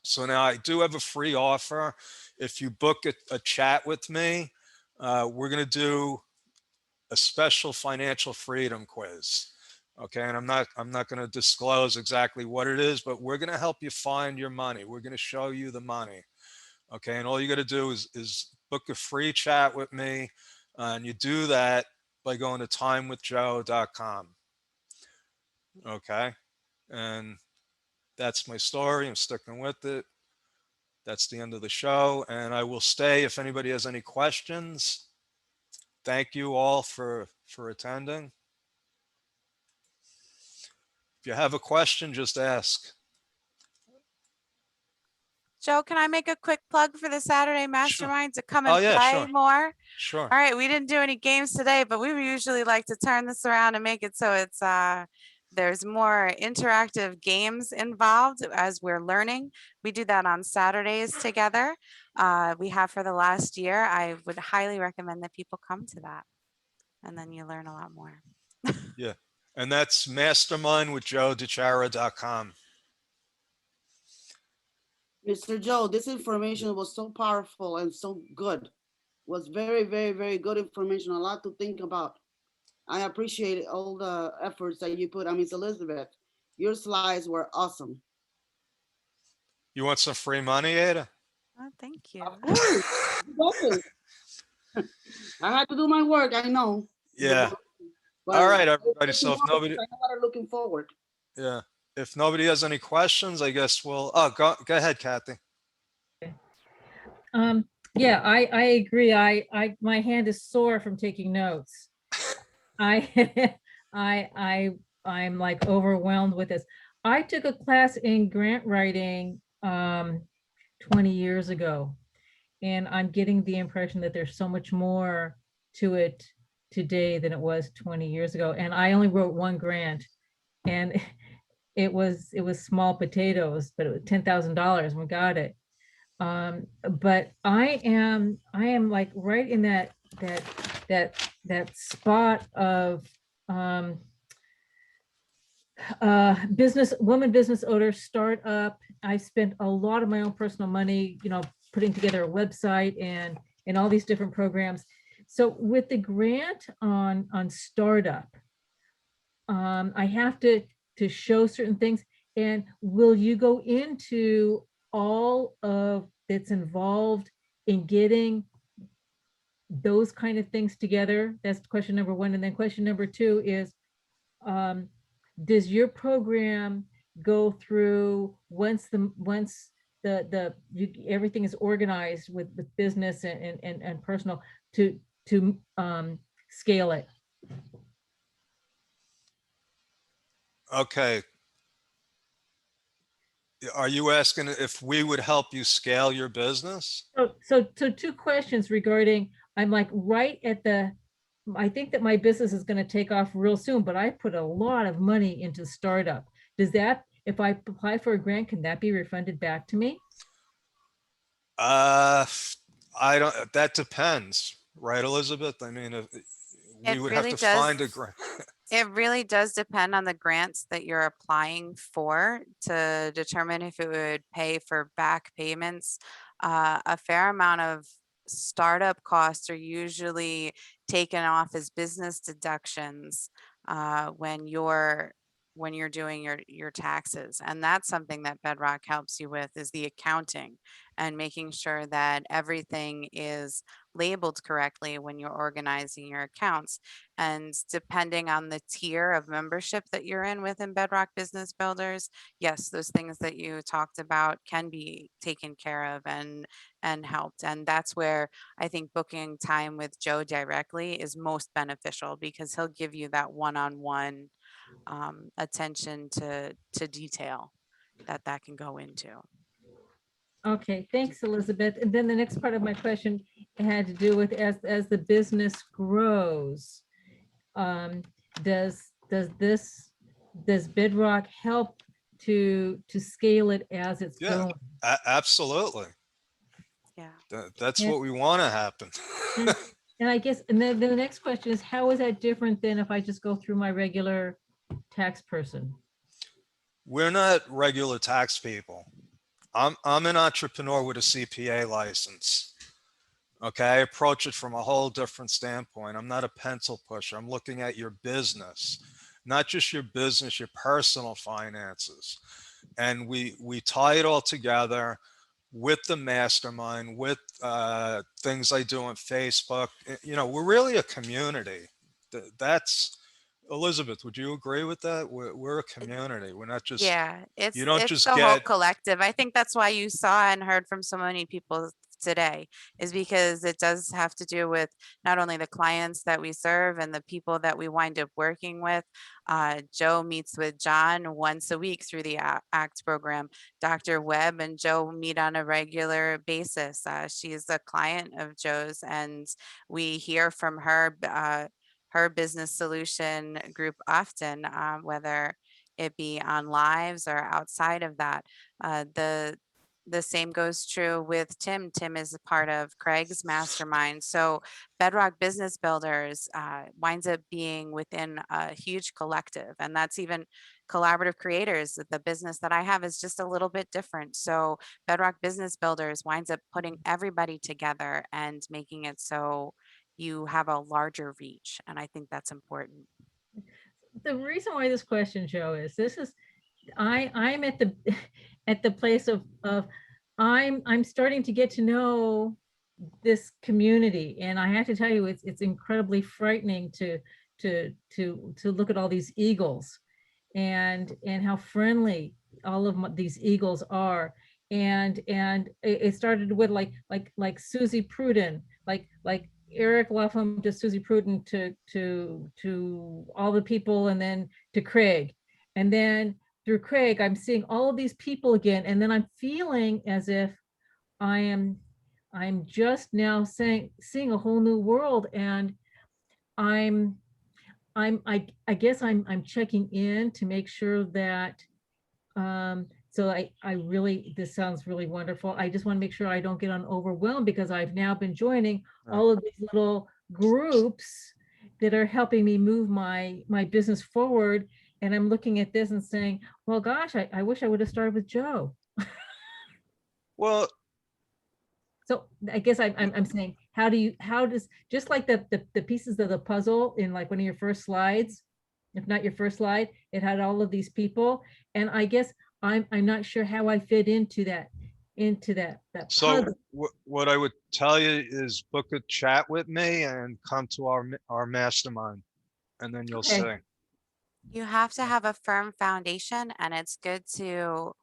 So now I do have a free offer. If you book a chat with me, we're going to do a special financial freedom quiz. Okay, and I'm not going to disclose exactly what it is, but we're going to help you find your money. We're going to show you the money. Okay, and all you got to do is book a free chat with me, and you do that by going to timewithjoe.com. Okay, and that's my story. I'm sticking with it. That's the end of the show, and I will stay if anybody has any questions. Thank you all for attending. If you have a question, just ask. Joe, can I make a quick plug for the Saturday Sure. Mastermind to come Oh and yeah, play sure, more? sure. All right, we didn't do any games today, but we usually like to turn this around and make it so it's there's more interactive games involved as we're learning. We do that on Saturdays together. We have for the last year. I would highly recommend that people come to that, and then you learn a lot more. Yeah, and that's mastermindwithjoedechara.com. Mr. Joe, this information was so powerful and so good. Was very, very, very good information. A lot to think about. I appreciate all the efforts that you put. Miss Elizabeth, your slides were awesome. You want some free money, Ada? Oh, thank you. Of course. I had to do my work, I know. Yeah. But All right, everybody. So if nobody, I know what I'm looking forward. yeah, if nobody has any questions, I guess we'll. Oh, go ahead, Kathy. Yeah, I agree. My hand is sore from taking notes. I I'm like overwhelmed with this. I took a class in grant writing 20 years ago, and I'm getting the impression that there's so much more to it today than it was 20 years ago. And I only wrote one grant, and it was small potatoes, but it was $10,000. We got it. But I am like right in that spot of woman business owner startup. I spent a lot of my own personal money, putting together a website and all these different programs. So with the grant on startup, I have to show certain things. And will you go into all of that's involved in getting those kind of things together? That's question number one. And then question number two is, does your program go through once everything is organized with business and personal to scale it? Okay. Are you asking if we would help you scale your business? So two questions regarding, I'm like right at I think that my business is going to take off real soon, but I put a lot of money into startup. Does that, if I apply for a grant, can that be refunded back to me? I don't, that depends, right, Elizabeth? I mean, we would have to find a grant. It really does depend on the grants that you're applying for to determine if it would pay for back payments. A fair amount of startup costs are usually taken off as business deductions when you're when you're doing your taxes. And that's something that Bedrock helps you with, is the accounting and making sure that everything is labeled correctly when you're organizing your accounts. And depending on the tier of membership that you're in within Bedrock Business Builders, yes, those things that you talked about can be taken care of and helped. And that's where I think booking time with Joe directly is most beneficial, because he'll give you that one-on-one attention to detail that can go into. Okay, thanks, Elizabeth. And then the next part of my question had to do with as the business grows, does Bedrock help to scale it as it's Yeah, going? absolutely. Yeah. That's Yeah. what we want to happen. And I guess, and then the next question is, how is that different than if I just go through my regular tax person? We're not regular tax people. I'm an entrepreneur with a CPA license. Okay, I approach it from a whole different standpoint. I'm not a pencil pusher. I'm looking at your business, not just your business, your personal finances. And we tie it all together with the mastermind, with things I do on Facebook. You know, we're really a community. That's Elizabeth. Would you agree with that? We're a community. We're not just. Yeah, You don't it's just the whole get. collective. I think that's why you saw and heard from so many people today, is because it does have to do with not only the clients that we serve and the people that we wind up working with. Joe meets with John once a week through the ACT program. Dr. Webb and Joe meet on a regular basis. She's a client of Joe's, and we hear from her, her business solution group often, whether it be on lives or outside of that. The same goes true with Tim. Tim is a part of Craig's mastermind. So Bedrock Business Builders winds up being within a huge collective, and that's even collaborative creators. The business that I have is just a little bit different. So Bedrock Business Builders winds up putting everybody together and making it so you have a larger reach. And I think that's important. The reason why this question, Joe, is I'm at the at the place of I'm starting to get to know this community, and I have to tell you, it's incredibly frightening to look at all these eagles and how friendly all of these eagles are. And it started with like Susie Pruden, like Eric Lapham to Susie Pruden to all the people, and then to Craig, and then through Craig I'm seeing all of these people again, and then I'm feeling as if I'm just now seeing a whole new world, and I'm I guess I'm checking in to make sure that so I really, this sounds really wonderful. I just want to make sure I don't get overwhelmed, because I've now been joining all of these little groups that are helping me move my business forward. And I'm looking at this and saying, well, gosh, I wish I would have started with Joe. Well, So I guess I'm saying, how does, just like the pieces of the puzzle in like one of your first slides, if not your first slide, it had all of these people. And I guess I'm not sure how I fit into that so puzzle. what I would tell you is book a chat with me and come to our mastermind, and then you'll Okay. see. You have to have a firm foundation, and it's good to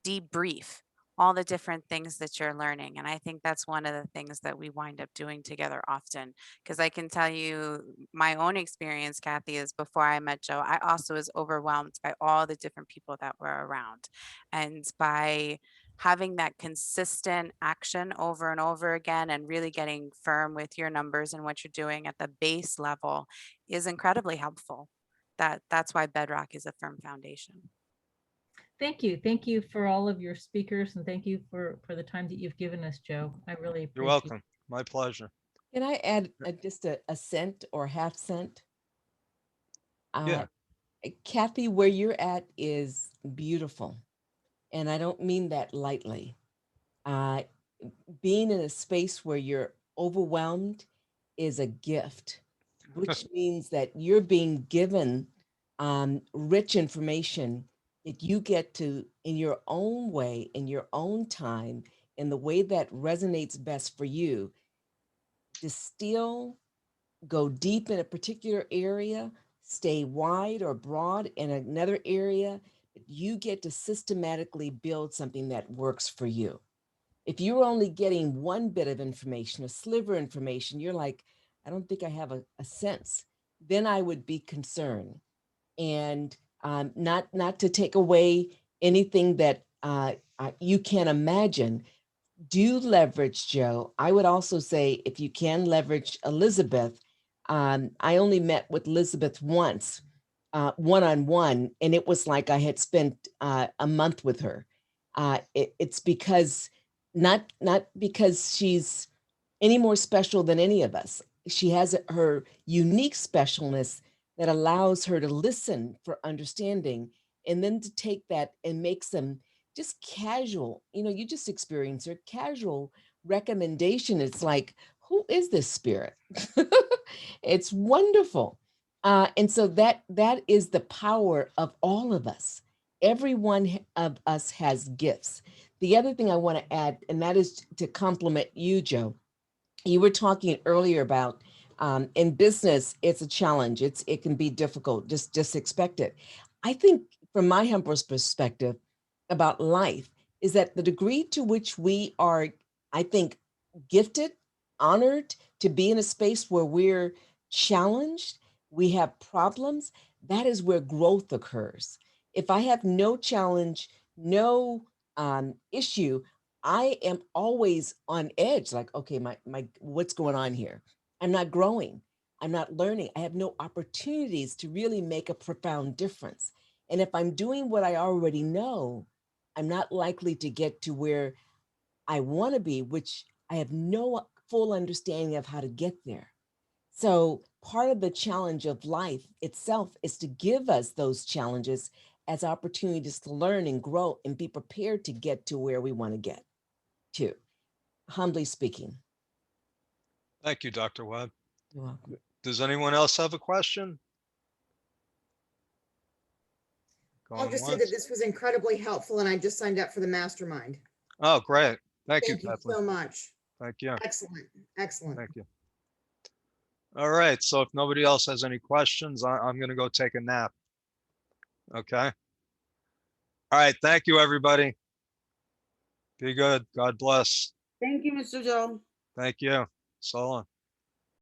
debrief all the different things that you're learning. And I think that's one of the things that we wind up doing together often. Because I can tell you my own experience, Kathy, is before I met Joe, I also was overwhelmed by all the different people that were around. And by having that consistent action over and over again, and really getting firm with your numbers and what you're doing at the base level, is incredibly helpful. That's why Bedrock is a firm foundation. Thank you for all of your speakers, and thank you for the time that you've given us, Joe. I really appreciate You're welcome. My pleasure. Can I add just a cent or half cent? Yeah. Kathy, where you're at is beautiful. And I don't mean that lightly. Being in a space where you're overwhelmed is a gift, which means that you're being given rich information that you get to, in your own way, in your own time, in the way that resonates best for you, distill, go deep in a particular area, stay wide or broad in another area. You get to systematically build something that works for you. If you're only getting one bit of information, a sliver information, you're like, I don't think I have a sense. Then I would be concerned. And not to take away anything that you can imagine. Do leverage Joe. I would also say, if you can leverage Elizabeth, I only met with Elizabeth once, one-on-one, and it was like I had spent a month with her. It's because not because she's any more special than any of us. She has her unique specialness that allows her to listen for understanding, and then to take that and make some just casual, you just experience her casual recommendation. It's like, who is this spirit? It's wonderful. And so that is the power of all of us. Every one of us has gifts. The other thing I want to add, and that is to compliment you, Joe. You were talking earlier about in business, it's a challenge. It can be difficult. Just expect it. I think from my humble perspective about life is that the degree to which we are, I think, gifted, honored to be in a space where we're challenged, we have problems, that is where growth occurs. If I have no challenge, no issue, I am always on edge, like, okay, my what's going on here? I'm not growing. I'm not learning. I have no opportunities to really make a profound difference. And if I'm doing what I already know, I'm not likely to get to where I want to be, which I have no full understanding of how to get there. So part of the challenge of life itself is to give us those challenges as opportunities to learn and grow and be prepared to get to where we want to get to, humbly speaking. Thank you, Dr. Webb. You're welcome. Does anyone else have a question? I'll Going just say that once. this was incredibly helpful and I just signed up for the mastermind. Oh, great. Thank you, Thank you Kathleen. so much. Thank you. Excellent. Excellent. Thank you. All right. So if nobody else has any questions, I'm going to go take a nap. Okay. All right. Thank you, everybody. Be good. God bless. Thank you, Mr. Joe. Thank you. So long.